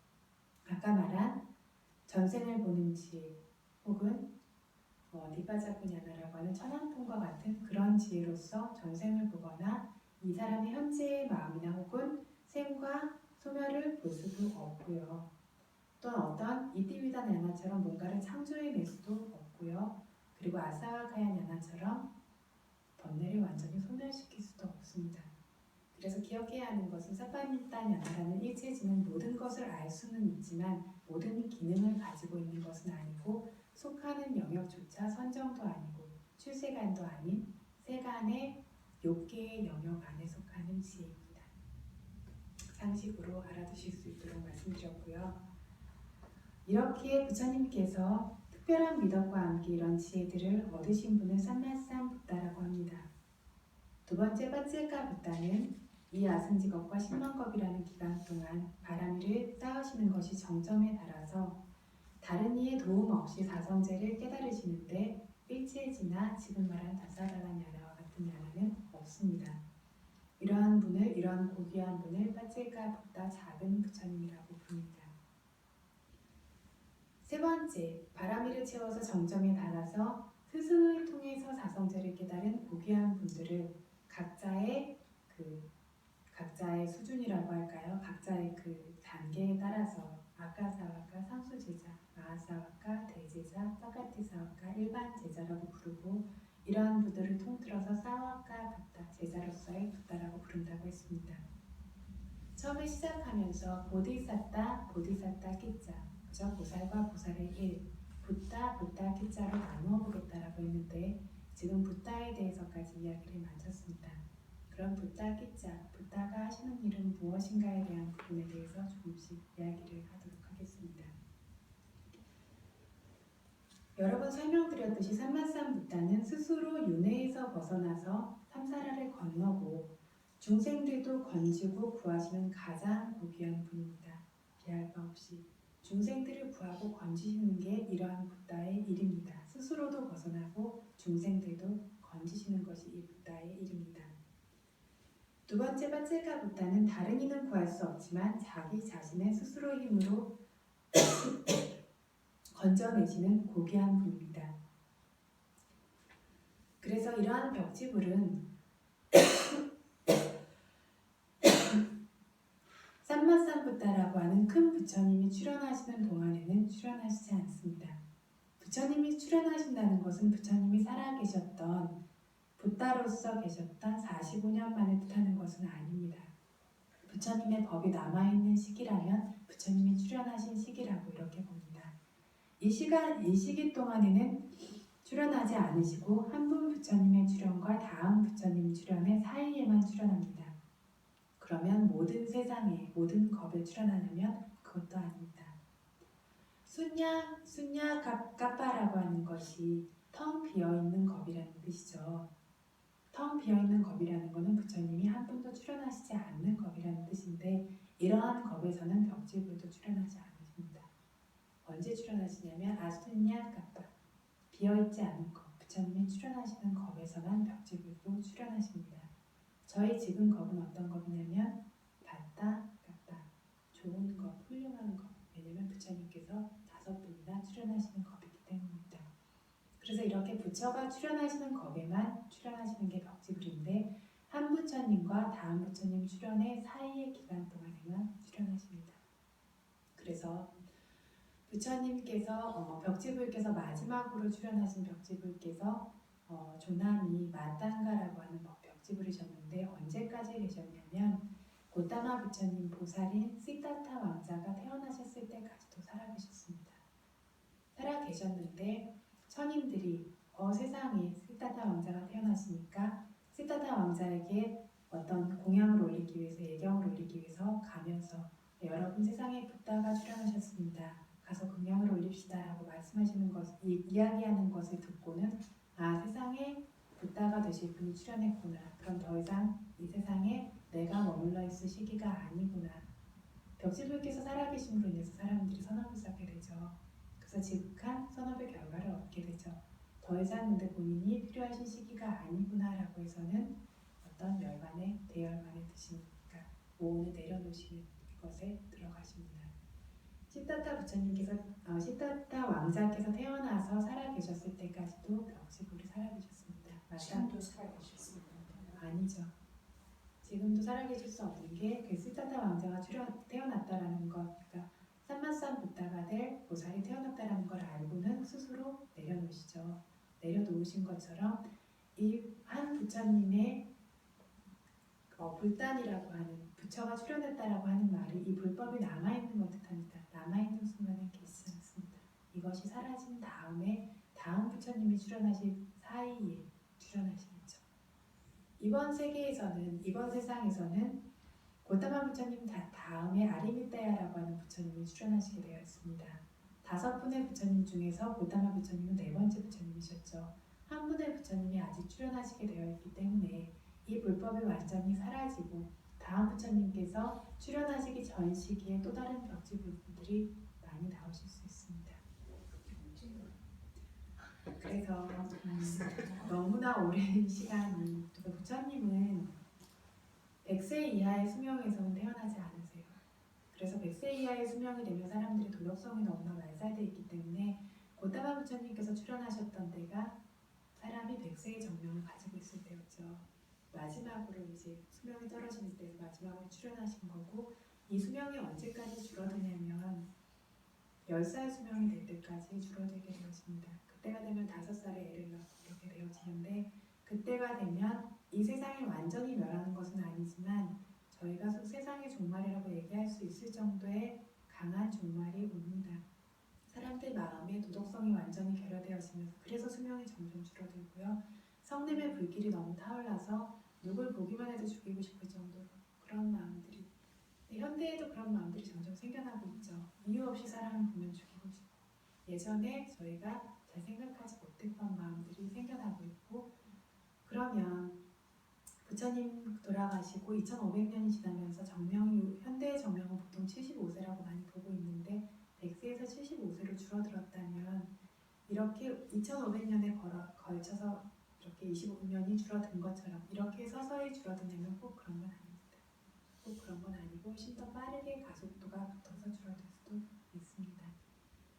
아까 말한 전생을 보는 지혜 혹은 뒷바자코 냐나라고 하는 천안통과 같은 그런 지혜로서 전생을 보거나 이 사람의 현재의 마음이나 혹은 생과 소멸을 볼 수도 없고요. 또는 어떤 이띠위다 냐나처럼 뭔가를 창조해낼 수도 없고요. 그리고 아사와카야 냐나처럼 번뇌를 완전히 소멸시킬 수도 없습니다. 그래서 기억해야 하는 것은 사파니타 냐나라는 일체지는 모든 것을 알 수는 있지만 모든 기능을 가지고 있는 것은 아니고 속하는 영역조차 선정도 아니고 출세간도 아닌 세간의 욕계의 영역 안에 속하는 지혜입니다. 상식으로 알아두실 수 있도록 말씀드렸고요. 이렇게 부처님께서 특별한 미덕과 함께 이런 지혜들을 얻으신 분을 삼마산 붓다라고 합니다. 두 번째 빠찌까 붓다는 이 아승직업과 신망겁이라는 기간 동안 바람이를 쌓으시는 것이 정점에 달아서 다른 이의 도움 없이 사성제를 깨달으시는데 일체지나 지금 말한 다사발란야나와 같은 야나는 없습니다. 이러한 고귀한 분을 빠찌까 붓다 작은 부처님이라고 부릅니다. 세 번째, 바람이를 채워서 정점에 달아서 스승을 통해서 사성제를 깨달은 고귀한 분들을 각자의 수준이라고 할까요? 각자의 그 단계에 따라서 아까사와카, 상수제자, 마하사와카, 대제자, 사카티사와카, 일반 제자라고 부르고 이러한 분들을 통틀어서 사와카 붓다, 제자로서의 붓다라고 부른다고 했습니다. 처음에 시작하면서 보디사타 끼자, 그저 보살과 보살의 일, 붓다 끼자로 나누어 보겠다라고 했는데 지금 붓다에 대해서까지 이야기를 마쳤습니다. 그럼 붓다 끼자, 붓다가 하시는 일은 무엇인가에 대한 부분에 대해서 조금씩 이야기를 하도록 하겠습니다. 여러 번 설명드렸듯이 삼마산 붓다는 스스로 윤회에서 벗어나서 삼사라를 건너고 중생들도 건지고 구하시는 가장 고귀한 분입니다. 비할 바 없이 중생들을 구하고 건지시는 게 이러한 붓다의 일입니다. 스스로도 벗어나고 중생들도 건지시는 것이 이 붓다의 일입니다. 두 번째 빠찌까 붓다는 다른 이는 구할 수 없지만 자기 자신의 스스로의 힘으로 건져내시는 고귀한 분입니다. 그래서 이러한 벽지불은 삼마산 붓다라고 하는 큰 부처님이 출현하시는 동안에는 출현하시지 않습니다. 부처님이 출현하신다는 것은 부처님이 살아계셨던 붓다로서 계셨던 45년 만에 뜻하는 것은 아닙니다. 부처님의 법이 남아있는 시기라면 부처님이 출현하신 시기라고 이렇게 봅니다. 이 시기 동안에는 출현하지 않으시고 한 분 부처님의 출현과 다음 부처님 출현의 사이에만 출현합니다. 그러면 모든 세상에 모든 겁에 출현하냐면 그것도 아닙니다. 순냐 까빠라고 하는 것이 텅 비어있는 겁이라는 뜻이죠. 텅 비어있는 겁이라는 것은 부처님이 한 분도 출현하시지 않는 겁이라는 뜻인데 이러한 겁에서는 벽지불도 출현하지 않으십니다. 언제 출현하시냐면 아순냐 까빠 비어있지 않은 겁 부처님이 출현하시는 겁에서만 벽지불도 출현하십니다. 저희 지금 겁은 어떤 겁이냐면 받다, 깎다, 좋은 것, 훌륭한 것. 왜냐하면 부처님께서 5분이나 출현하시는 겁이기 때문입니다. 그래서 이렇게 부처가 출현하시는 겁에만 출현하시는 게 벽지불인데 한 부처님과 다음 부처님 출현의 사이의 기간 동안에만 출현하십니다. 그래서 부처님께서 벽지불께서 마지막으로 출현하신 벽지불께서 조남이 마땅가라고 하는 벽지불이셨는데 언제까지 계셨냐면 고타마 부처님 보살인 시타타 왕자가 태어나셨을 때까지도 살아계셨습니다. 살아계셨는데 천인들이 세상에 시타타 왕자가 태어났으니까 시타타 왕자에게 어떤 공양을 올리기 위해서 예경을 올리기 위해서 가면서 여러분 세상에 붓다가 출현하셨습니다. 가서 공양을 올립시다 라고 말씀하시는 이야기하는 것을 듣고는 세상에 붓다가 되실 분이 출현했구나. 그럼 더 이상 이 세상에 내가 머물러 있을 시기가 아니구나. 벽지불께서 살아계심으로 인해서 사람들이 선업을 쌓게 되죠. 그래서 지극한 선업의 결과를 얻게 되죠. 더 이상 근데 본인이 필요하신 시기가 아니구나 라고 해서는 어떤 대열반에 드시니까 오온을 내려놓으시는 것에 들어가십니다. 시타타 부처님께서 시타타 왕자께서 태어나서 살아계셨을 때까지도 벽지불이 살아계셨습니다. 지금도 살아계셨습니다. 아니죠. 지금도 살아계실 수 없는 게 그 시타타 왕자가 태어났다라는 것, 그러니까 삼마산 붓다가 될 보살이 태어났다라는 걸 알고는 스스로 내려놓으시죠. 내려놓으신 것처럼 이 한 부처님의 불단이라고 하는 부처가 출현했다라고 하는 말이 이 불법이 남아있는 것 뜻합니다. 남아있는 순간에 계시지 않습니다. 이것이 사라진 다음에 다음 부처님이 출현하실 사이에 출현하시겠죠. 이번 세상에서는 고타마 부처님 다음에 아리미타야라고 하는 부처님이 출연하시게 되어 있습니다. 5분의 부처님 중에서 고타마 부처님은 4번째 부처님이셨죠. 한 분의 부처님이 아직 출연하시게 되어 있기 때문에 이 불법이 완전히 사라지고 다음 부처님께서 출연하시기 전 시기에 또 다른 벽지 부분들이 많이 나오실 수 있습니다. 그래서 너무나 오랜 시간이 부처님은 100세 이하의 수명에서는 태어나지 않으세요. 그래서 100세 이하의 수명이 되면 사람들의 도덕성이 너무나 말살되어 있기 때문에 고타마 부처님께서 출연하셨던 때가 사람이 100세의 정명을 가지고 있을 때였죠. 마지막으로 이제 수명이 떨어지는 때에서 마지막으로 출연하신 거고, 이 수명이 언제까지 줄어드냐면 10살 수명이 될 때까지 줄어들게 되었습니다. 그때가 되면 5살에 애를 낳고 이렇게 되어지는데, 그때가 되면 이 세상이 완전히 멸하는 것은 아니지만 저희가 세상의 종말이라고 얘기할 수 있을 정도의 강한 종말이 옵니다. 사람들 마음에 도덕성이 완전히 결여되어지면서 그래서 수명이 점점 줄어들고요. 성냄의 불길이 너무 타올라서 누굴 보기만 해도 죽이고 싶을 정도로 그런 마음들이, 현대에도 그런 마음들이 점점 생겨나고 있죠. 이유 없이 사람을 보면 죽이고 싶고, 예전에 저희가 잘 생각하지 못했던 마음들이 생겨나고 있고, 그러면 부처님 돌아가시고 2500년이 지나면서 현대의 정명은 보통 75세라고 많이 보고 있는데 100세에서 75세로 줄어들었다면, 이렇게 2500년에 걸쳐서 이렇게 25년이 줄어든 것처럼 이렇게 서서히 줄어드냐면 꼭 그런 건 아닙니다. 꼭 그런 건 아니고 훨씬 더 빠르게 가속도가 붙어서 줄어들 수도 있습니다.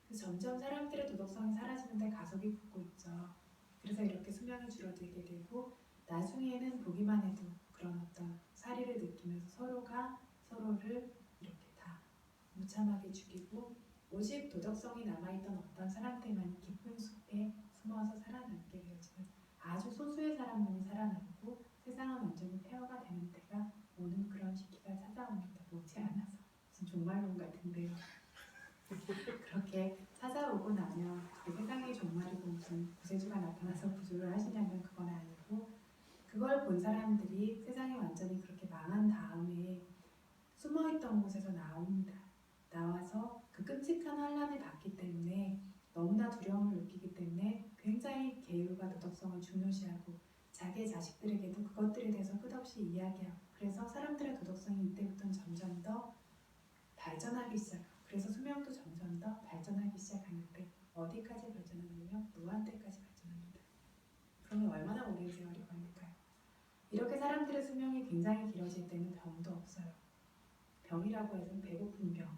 그래서 점점 사람들의 도덕성이 사라지는데 가속이 붙고 있죠. 그래서 이렇게 수명이 줄어들게 되고, 나중에는 보기만 해도 그런 어떤 사리를 느끼면서 서로가 서로를 이렇게 다 무참하게 죽이고, 오직 도덕성이 남아있던 어떤 사람들만 깊은 숲에 숨어서 살아남게 되어지는 아주 소수의 사람만이 살아남고 세상은 완전히 폐허가 되는 때가 오는 그런 시기가 찾아옵니다. 못지않아서 무슨 종말론 같은데요. 그렇게 찾아오고 나면 세상의 종말이고 무슨 구세주가 나타나서 구조를 하시냐면 그건 아니고, 그걸 본 사람들이 세상이 완전히 그렇게 망한 다음에 숨어있던 곳에서 나옵니다. 나와서 그 끔찍한 환란을 받기 때문에 너무나 두려움을 느끼기 때문에 굉장히 계율과 도덕성을 중요시하고 자기의 자식들에게도 그것들에 대해서 끝없이 이야기하고, 그래서 사람들의 도덕성이 이때부터는 점점 더 발전하기 시작하고, 그래서 수명도 점점 더 발전하기 시작하는데 어디까지 발전하냐면 무한대까지 발전합니다. 그러면 얼마나 오랜 세월이 걸릴까요? 이렇게 사람들의 수명이 굉장히 길어질 때는 병도 없어요. 병이라고 해서 배고픈 병,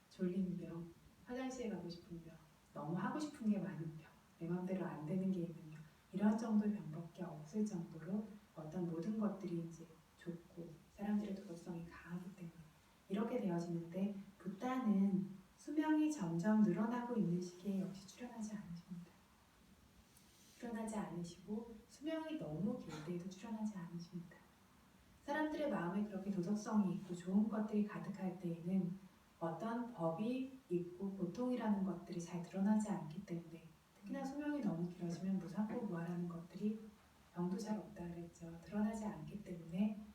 졸린 병, 화장실에 가고 싶은 병, 너무 하고 싶은 게 많은 병, 내 마음대로 안 되는 게 있는 병, 이런 정도의 병밖에 없을 정도로 어떤 모든 것들이 이제 좋고 사람들의 도덕성이 강하기 때문에 이렇게 되어지는데, 부다는 수명이 점점 늘어나고 있는 시기에 역시 출연하지 않으십니다. 출연하지 않으시고 수명이 너무 길 때에도 출연하지 않으십니다. 사람들의 마음에 그렇게 도덕성이 있고 좋은 것들이 가득할 때에는 어떤 법이 있고 보통이라는 것들이 잘 드러나지 않기 때문에, 특히나 수명이 너무 길어지면 무상고 무아라는 것들이 병도 잘 없다 그랬죠. 드러나지 않기 때문에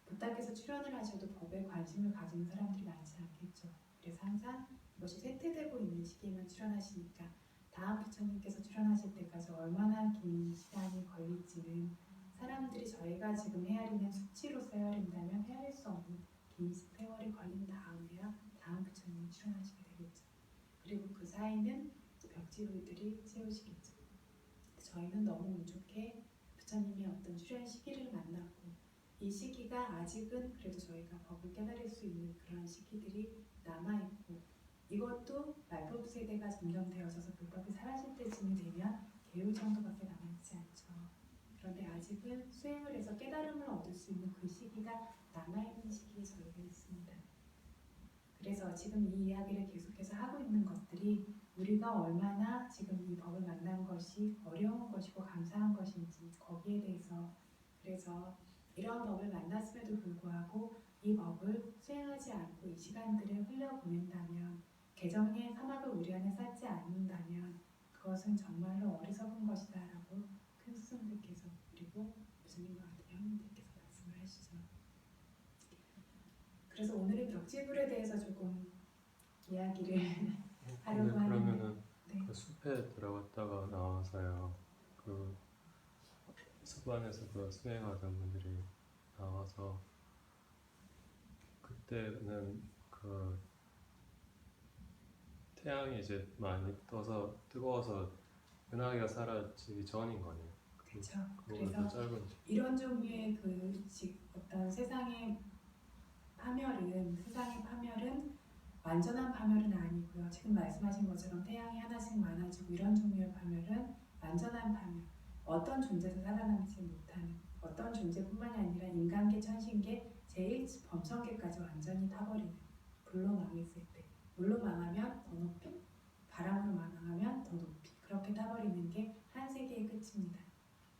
부다께서 출연을 하셔도 법에 관심을 가지는 사람들이 많지 않겠죠. 그래서 항상 이것이 쇠퇴되고 있는 시기에만 출연하시니까 다음 부처님께서 출연하실 때까지 얼마나 긴 시간이 걸릴지는 사람들이 저희가 지금 헤아리는 수치로서 헤아린다면 헤아릴 수 없는 긴 세월이 걸린 다음에야 다음 부처님이 출연하시게 되겠죠. 그리고 그 사이는 벽지불들이 채우시겠죠. 저희는 너무 운 좋게 부처님의 어떤 출연 시기를 만났고, 이 시기가 아직은 그래도 저희가 법을 깨달을 수 있는 그런 시기들이 남아있고, 이것도 말법 세대가 점점 되어져서 불법이 사라질 때쯤이 되면 개울 정도밖에 남아있지 않죠. 그런데 아직은 수행을 해서 깨달음을 얻을 수 있는 그 시기가 남아있는 시기에 저희가 있습니다. 그래서 지금 이 이야기를 계속해서 하고 있는 것들이 우리가 얼마나 지금 이 법을 만난 것이 어려운 것이고 감사한 것인지, 거기에 대해서, 그래서 이런 법을 만났음에도 불구하고 이 법을 수행하지 않고 이 시간들을 흘려보낸다면, 개정의 사막을 우리 안에 쌓지 않는다면 그것은 정말로 어리석은 것이다 라고 큰 스승들께서, 그리고 부처님과 같은 형님들 것이죠. 그래서 오늘은 벽지불에 대해서 조금 이야기를 하려고 근데 하는데 그러면은 네. 그 숲에 들어갔다가 나와서요. 그 숲 안에서 그 수행하던 분들이 나와서 그때는 그 태양이 이제 많이 떠서 뜨거워서 은하계가 사라지기 전인 거네요. 그렇죠. 그거보다 더 짧은 이런 종류의 그 어떤 세상의 파멸은 완전한 파멸은 아니고요. 지금 말씀하신 것처럼 태양이 하나씩 많아지고 이런 종류의 파멸은 완전한 파멸. 어떤 존재도 살아남지 못하는 어떤 존재뿐만이 아니라 인간계, 천신계, 제일 범천계까지 완전히 타버리는 불로 망했을 때 물로 망하면 더 높이, 바람으로 망하면 더 높이 그렇게 타버리는 게 한 세계의 끝입니다.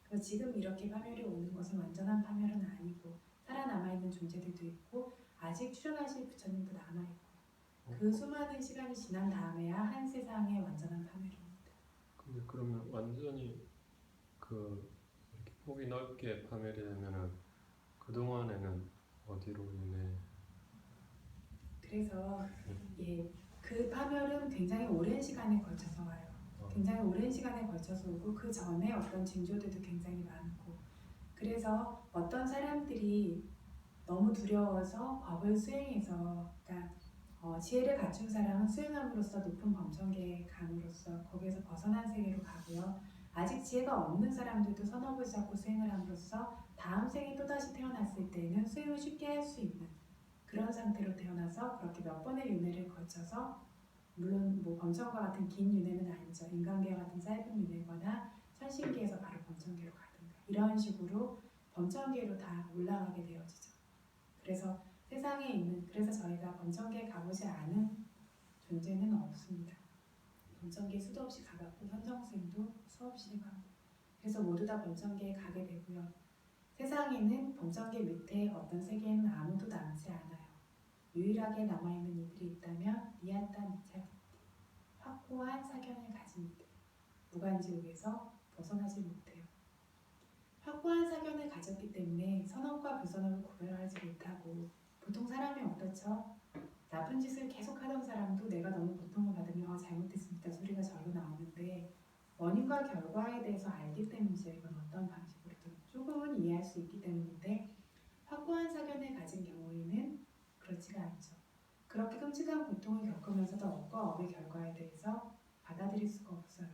그래서 지금 이렇게 파멸이 오는 것은 완전한 파멸은 아니고 살아남아있는 존재들도 있고 아직 출현하실 부처님도 남아있고 그 수많은 시간이 지난 다음에야 한 세상의 완전한 파멸입니다. 근데 그러면 완전히 그 이렇게 폭이 넓게 파멸이 되면은 그 동안에는 어디로 인해 그래서 그 파멸은 굉장히 오랜 시간에 걸쳐서 와요. 굉장히 오랜 시간에 걸쳐서 오고 그 전에 어떤 징조들도 굉장히 많고 그래서 어떤 사람들이 너무 두려워서 법을 수행해서 그러니까 지혜를 갖춘 사람은 수행함으로써 높은 범천계에 감으로써 거기에서 벗어난 세계로 가고요. 아직 지혜가 없는 사람들도 선업을 쌓고 수행을 함으로써 다음 생에 또다시 태어났을 때는 수행을 쉽게 할 수 있는 그런 상태로 태어나서 그렇게 몇 번의 윤회를 거쳐서 물론 뭐 범천과 같은 긴 윤회는 아니죠. 인간계와 같은 짧은 윤회거나 천신계에서 바로 범천계로 가든가 이런 식으로 범천계로 다 올라가게 되어지죠. 그래서 세상에 있는 그래서 저희가 범천계에 가보지 않은 존재는 없습니다. 범천계에 수도 없이 가봤고 현정스님도 수없이 가고 그래서 모두 다 범천계에 가게 되고요. 세상에는 범천계 밑에 어떤 세계에는 아무도 남지 않아요. 유일하게 남아있는 이들이 있다면 니아따 미차비티 확고한 사견을 가진 이들 무간지옥에서 벗어나지 못해요. 확고한 사견을 가졌기 때문에 선업과 불선업을 구별하지 못하고 보통 사람이 어떻죠? 나쁜 짓을 계속 하던 사람도 내가 너무 고통을 받으면 잘못했습니다 소리가 절로 나오는데 원인과 결과에 대해서 알기 때문이죠. 이건 어떤 방식으로든 조금은 이해할 수 있기 때문인데 확고한 사견을 가진 경우에는 그렇지가 않죠. 그렇게 끔찍한 고통을 겪으면서도 업과 업의 결과에 대해서 받아들일 수가 없어요.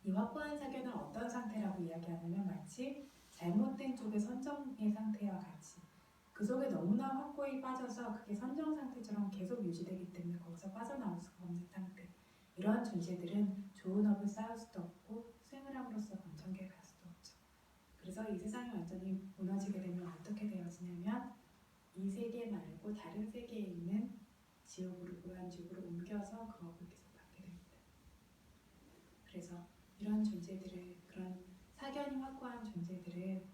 이 확고한 사견은 어떤 상태라고 이야기하냐면 마치 잘못된 쪽의 선정의 상태와 같이 그 속에 너무나 확고히 빠져서 그게 선정 상태처럼 계속 유지되기 때문에 거기서 빠져나올 수가 없는 상태. 이러한 존재들은 좋은 업을 쌓을 수도 없고 수행을 함으로써 범천계에 갈 수도 없죠. 그래서 이 세상이 완전히 무너지게 되면 어떻게 되어지냐면 이 세계 말고 다른 세계에 있는 지옥으로 무한지옥으로 옮겨서 그 업을 계속 받게 됩니다. 그래서 이런 존재들을 그런 사견이 확고한 존재들을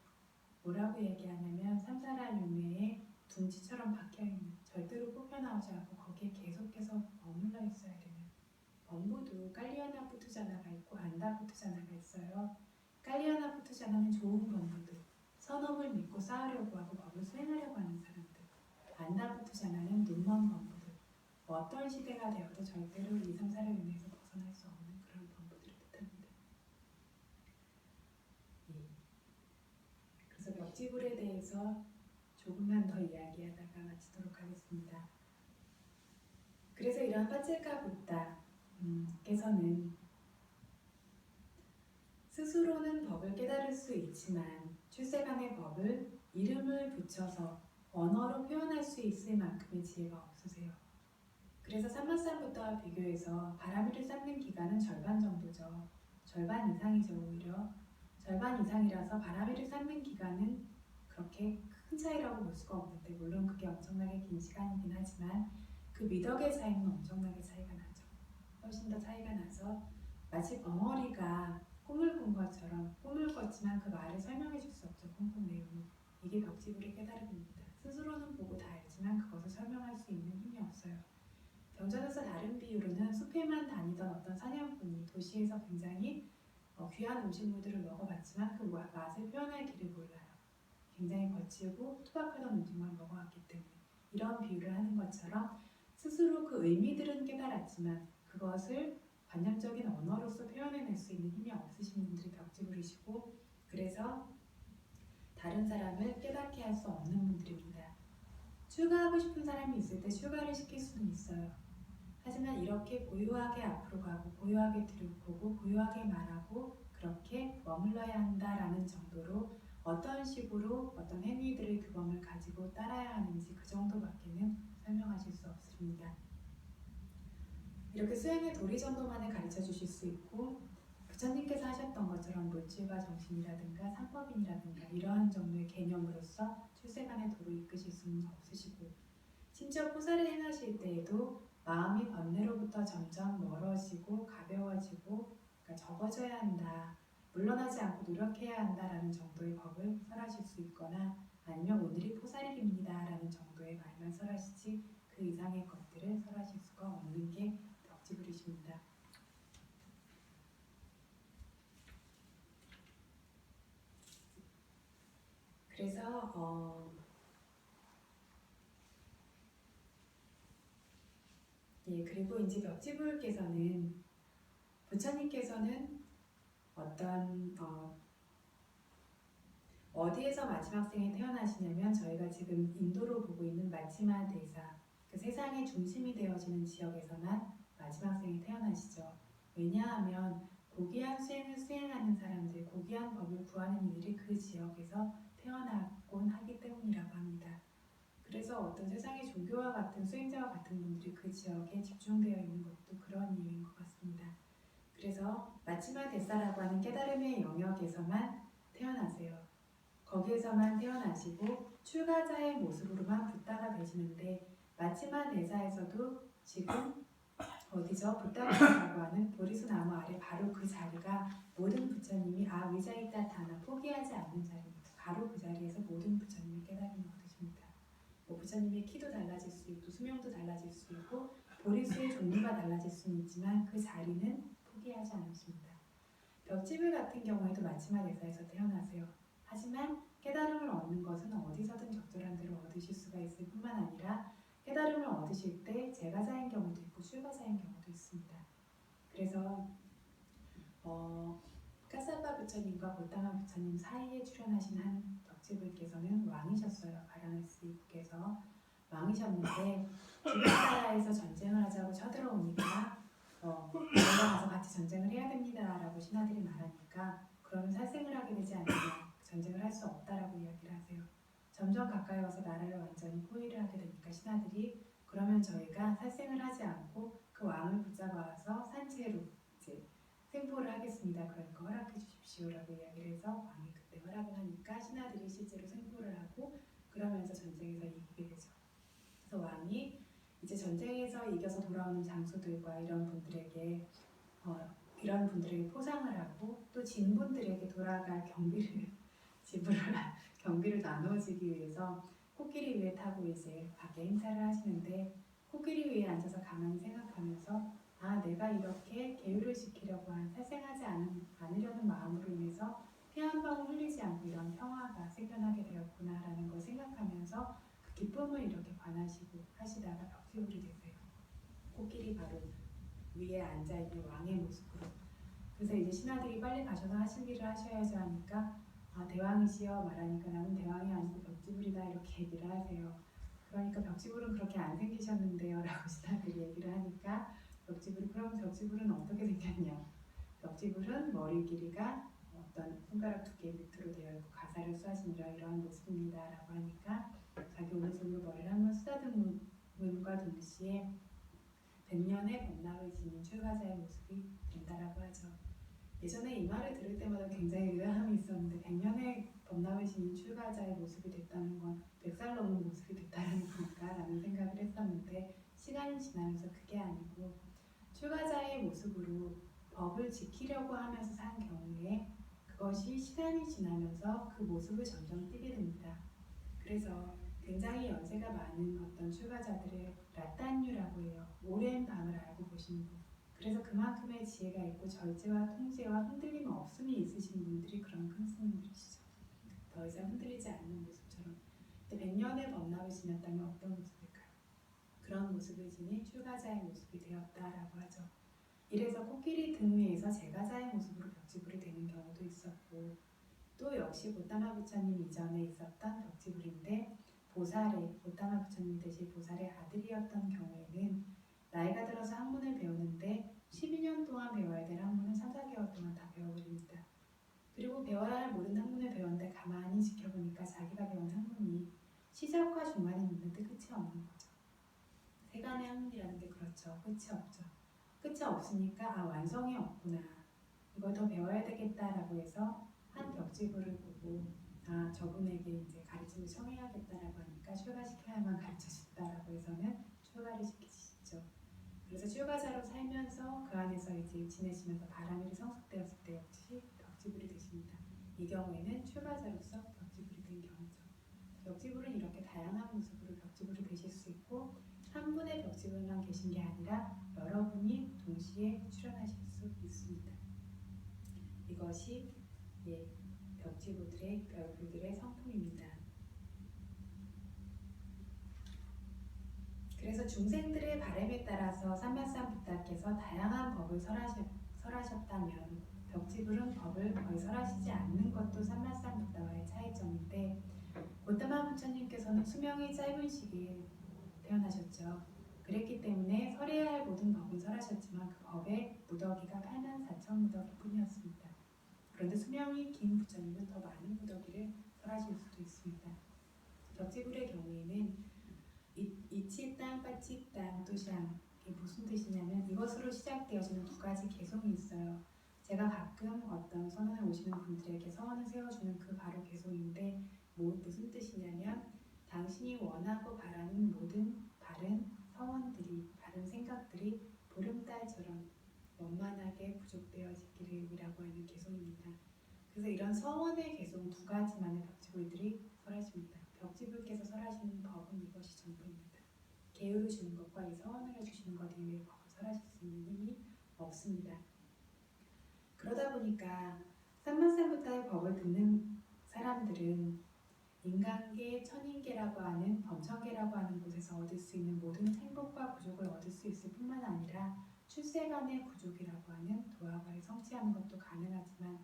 뭐라고 얘기하냐면 삼사라 윤회에 둥지처럼 박혀있는 절대로 뽑혀나오지 않고 거기에 계속해서 머물러 있어야 되는 범부도 깔리아나푸투자나가 있고 안다푸투자나가 있어요. 깔리아나푸투자나는 좋은 범부들 선업을 믿고 쌓으려고 하고 법을 수행하려고 하는 사람들 안다푸투자나는 눈먼 범부들 어떤 시대가 되어도 절대로 이 삼사라 윤회에서 벗어날 수 없는 그런 범부들을 뜻합니다. 그래서 벽지불에 대해서 조금만 더 이야기하다가 마치도록 하겠습니다. 그래서 이런 빠질까 붓다께서는 스스로는 법을 깨달을 수 있지만 출세간의 법을 이름을 붙여서 언어로 표현할 수 있을 만큼의 지혜가 없으세요. 그래서 삼마산부터와 비교해서 바라미를 쌓는 기간은 절반 정도죠. 절반 이상이죠. 오히려 절반 이상이라서 바라미를 쌓는 기간은 그렇게 큰 차이라고 볼 수가 없는데 물론 그게 엄청나게 긴 시간이긴 하지만 그 미덕의 차이는 엄청나게 차이가 나죠. 훨씬 더 차이가 나서 마치 벙어리가 꿈을 꾼 것처럼 꿈을 꿨지만 그 말을 설명해 줄 수 없죠. 꿈꾼 내용을. 이게 벽지불의 깨달음입니다. 스스로는 보고 다 알지만 그것을 설명할 수 있는 힘이 없어요. 경전에서 다른 비유로는 숲에만 다니던 어떤 사냥꾼이 도시에서 굉장히 귀한 음식물들을 먹어봤지만 그 맛을 표현할 길을 몰라요. 굉장히 거칠고 투박하던 음식만 먹어왔기 때문에 이런 비유를 하는 것처럼 스스로 그 의미들은 깨달았지만 그것을 관념적인 언어로서 표현해낼 수 있는 힘이 없으신 분들이 벽지불이시고 그래서 다른 사람을 깨닫게 할 수 없는 분들입니다. 출가하고 싶은 사람이 있을 때 출가를 시킬 수는 있어요. 하지만 이렇게 고요하게 앞으로 가고 고요하게 들여보고 고요하게 말하고 그렇게 머물러야 한다라는 정도로 어떤 식으로 어떤 행위들의 규범을 가지고 따라야 하는지 그 정도밖에는 설명하실 수 없습니다. 이렇게 수행의 도리 정도만을 가르쳐 주실 수 있고 부처님께서 하셨던 것처럼 물질과 정신이라든가 삼법인이라든가 이러한 정도의 개념으로서 출세간의 도로 이끄실 수는 없으시고 심지어 포사를 행하실 때에도 마음이 번뇌로부터 점점 멀어지고 가벼워지고 그러니까 적어져야 한다. 물러나지 않고 노력해야 한다라는 정도의 법을 설하실 수 있거나 아니면 오늘이 포사일입니다 라는 정도의 말만 설하시지 그 이상의 것들을 설하실 수가 없는 게 벽지불이십니다. 그래서 그리고 이제 벽지불께서는 부처님께서는 어디에서 마지막 생에 태어나시냐면 저희가 지금 인도로 보고 있는 마치마 대사 그 세상의 중심이 되어지는 지역에서만 마지막 생에 태어나시죠. 왜냐하면 고귀한 수행을 수행하는 사람들, 고귀한 법을 구하는 이들이 그 지역에서 태어나곤 하기 때문이라고 합니다. 그래서 어떤 세상의 종교와 같은 수행자와 같은 분들이 그 지역에 집중되어 있는 것도 그런 이유인 것 같습니다. 그래서 마치마 대사라고 하는 깨달음의 영역에서만 태어나세요. 거기에서만 태어나시고 출가자의 모습으로만 붓다가 되시는데 마치마 대사에서도 지금 어디죠? 붓다가라고 하는 보리수 나무 아래 바로 그 자리가 모든 부처님이 위자이따타나 포기하지 않는 자리입니다. 바로 그 자리에서 모든 부처님이 깨달음을 얻으십니다. 부처님의 키도 달라질 수 있고 수명도 달라질 수 있고 보리수의 종류가 달라질 수는 있지만 그 자리는 포기하지 않으십니다. 벽지불 같은 경우에도 마치마 대사에서 태어나세요. 하지만 깨달음을 얻는 것은 어디서든 적절한 대로 얻으실 수가 있을 뿐만 아니라 깨달음을 얻으실 때 제가자인 경우도 있고 출가자인 경우도 있습니다. 그래서 까사바 부처님과 고타마 부처님 사이에 출현하신 한 벽지불께서는 왕이셨어요. 바라나시 국에서 왕이셨는데 주변나라에서 전쟁을 하자고 쳐들어오니까 우리가 가서 같이 전쟁을 해야 됩니다라고 신하들이 말하니까 그러면 살생을 하게 되지 않느냐 전쟁을 할 수 없다라고 이야기를 하세요. 점점 가까이 와서 나라를 완전히 포위를 하게 되니까 신하들이 그러면 저희가 살생을 하지 않고 그 왕을 붙잡아서 산채로 이제 생포를 하겠습니다. 그러니까 허락해 주십시오라고 이야기를 해서 왕이 그때 허락을 하니까 신하들이 실제로 생포를 하고 그러면서 전쟁에서 이기게 되죠. 그래서 왕이 이제 전쟁에서 이겨서 돌아오는 장수들과 이런 분들에게 포상을 하고 또 진 분들에게 돌아갈 경비를 경비를 나눠주기 위해서 코끼리 위에 타고 이제 밖에 행사를 하시는데 코끼리 위에 앉아서 가만히 생각하면서 내가 이렇게 계율을 지키려고 살생하지 않으려는 마음으로 인해서 피 한 방울 흘리지 않고 이런 평화가 생겨나게 되었구나라는 걸 생각하면서 그 기쁨을 이렇게 관하시고 하시다가 벽지불이 되세요. 코끼리 바로 위에 앉아있는 왕의 모습으로. 그래서 이제 신하들이 빨리 가셔서 하실 일을 하셔야죠 하니까 대왕이시여 말하니까 나는 대왕이 아니고 벽지불이다 이렇게 얘기를 하세요. 그러니까 벽지불은 그렇게 안 생기셨는데요 라고 신하들이 얘기를 하니까 그럼 벽지불은 어떻게 생겼냐. 벽지불은 머리 길이가 어떤 손가락 두께 밑으로 되어 있고 가사를 수하시니라 이러한 모습입니다 라고 하니까 자기 오른손으로 머리를 한번 쓰다듬음과 동시에 100년의 법락을 지닌 출가자의 모습이 된다라고 하죠. 예전에 이 말을 들을 때마다 굉장히 의아함이 있었는데 100년의 법락을 지닌 출가자의 모습이 됐다는 건 100살 넘은 모습이 됐다는 건가 라는 생각을 했었는데 시간이 지나면서 그게 아니고 출가자의 모습으로 법을 지키려고 하면서 산 경우에 그것이 시간이 지나면서 그 모습을 점점 띠게 됩니다. 그래서 굉장히 연세가 많은 어떤 출가자들을 라딴유라고 해요. 오랜 밤을 알고 보시는 분. 그래서 그만큼의 지혜가 있고 절제와 통제와 흔들림 없음이 있으신 분들이 그런 큰 스님들이시죠. 더 이상 흔들리지 않는 모습처럼. 근데 100년의 범람을 지났다면 어떤 모습일까요? 그런 모습을 지닌 출가자의 모습이 되었다라고 하죠. 이래서 코끼리 등 위에서 제가자의 모습으로 벽지불이 되는 경우도 있었고, 또 역시 고타마 부처님 이전에 있었던 벽지불인데, 고타마 부처님 대신 보살의 아들이었던 경우에는 나이가 들어서 학문을 배우는데 12년 동안 배워야 될 학문은 3, 4개월 동안 다 배워버립니다. 그리고 배워야 할 모든 학문을 배웠는데 가만히 지켜보니까 자기가 배운 학문이 시작과 중간에 있는데 끝이 없는 거죠. 세간의 학문이라는 게 그렇죠. 끝이 없죠. 끝이 없으니까 완성이 없구나. 이걸 더 배워야 되겠다라고 해서 한 벽지불을 보고 저분에게 이제 가르침을 청해야겠다라고 하니까 출가시켜야만 가르쳐준다라고 해서는 출가를 시키시죠. 그래서 출가자로 살면서 그 안에서 이제 지내시면서 바람일이 성숙되었을 때 역시 벽지불이 되십니다. 이 경우에는 출가자로서 벽지불이 된 경우죠. 벽지불은 이렇게 다양한 모습으로 벽지불이 되실 수 있고, 한 분의 벽지불만 계신 게 아니라 여러분이 동시에 출연하실 수 있습니다. 이것이 벽지불들의 성품입니다. 그래서 중생들의 바람에 따라서 삼면산 부타께서 다양한 법을 설하셨다면 벽지불은 법을 거의 설하시지 않는 것도 삼면산 부타와의 차이점인데, 고타마 부처님께서는 수명이 짧은 시기에 태어나셨죠. 그랬기 때문에 설해야 할 모든 법은 설하셨지만 그 법의 무더기가 84,000 무더기 뿐이었습니다. 그런데 수명이 긴 부처님은 더 많은 무더기를 설하실 수도 있습니다. 벽지불의 경우에는 이치땅, 빠치땅, 또샹, 이게 무슨 뜻이냐면 이것으로 시작되어지는 두 가지 개송이 있어요. 제가 가끔 어떤 선언을 오시는 분들에게 서원을 세워주는 그 바로 개송인데 무슨 뜻이냐면 당신이 원하고 바라는 모든 바른 서원들이, 바른 생각들이 보름달처럼 원만하게 부족되어지기를이라고 하는 개송입니다. 그래서 이런 서원의 개송 두 가지만의 벽지불들이 설하십니다. 벽지불께서 설하시는 법은 이것이 전부입니다. 계율을 주는 것과 이 서원을 해주시는 것 이외의 법을 설하실 수 있는 힘이 없습니다. 그러다 보니까 삼만삼부타의 법을 듣는 사람들은 인간계, 천인계라고 하는 범천계라고 하는 곳에서 얻을 수 있는 모든 행복과 구족을 얻을 수 있을 뿐만 아니라 출세간의 구족이라고 하는 도화과를 성취하는 것도 가능하지만,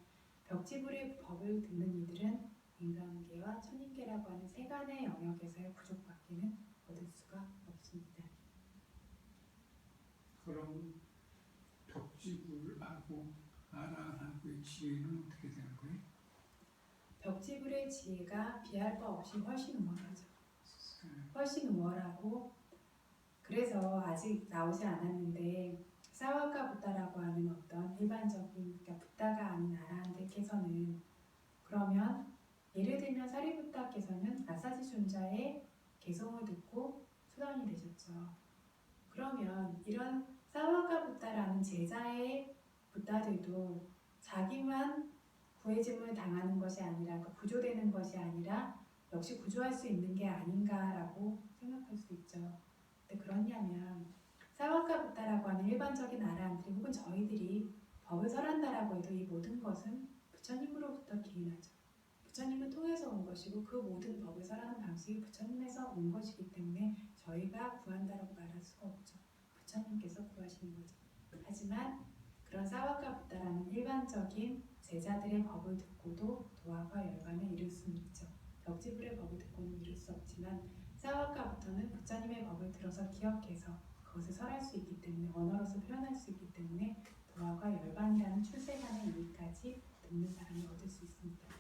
벽지불의 법을 듣는 이들은 인간계와 천인계라고 하는 세간의 영역에서의 구족밖에는 얻을 수가 없습니다. 그럼 벽지불하고 아라한하고의 지혜는 어떻게 되는 거예요? 벽지불의 지혜가 비할 바 없이 훨씬 우월하죠. 훨씬 우월하고, 그래서 아직 나오지 않았는데 사와카 부타라고 하는 어떤 일반적인, 그러니까 부타가 아닌 아라한들께서는, 그러면 예를 들면 사리부타께서는 아사지 존자의 개송을 듣고 수단이 되셨죠. 그러면 이런 사와카 부타라는 제자의 부타들도 자기만 구해짐을 당하는 것이 아니라, 구조되는 것이 아니라 역시 구조할 수 있는 게 아닌가라고 생각할 수 있죠. 근데 그러냐면 사와카 부타라고 하는 일반적인 아라한들 혹은 저희들이 법을 설한다라고 해도 이 모든 것은 부처님으로부터 기인하죠. 부처님을 통해서 온 것이고 그 모든 법을 설하는 방식이 부처님에서 온 것이기 때문에 저희가 구한다라고 말할 수가 없죠. 부처님께서 구하시는 거죠. 하지만 그런 사와카 부타라는 일반적인 제자들의 법을 듣고도 도화과 열반을 이룰 수는 있죠. 벽지불의 법을 듣고는 이룰 수 없지만 사와카 부타는 부처님의 법을 들어서 기억해서 그것을 설할 수 있기 때문에, 언어로서 표현할 수 있기 때문에 도화과 열반이라는 출세간의 이익까지 듣는 사람이 얻을 수 있습니다.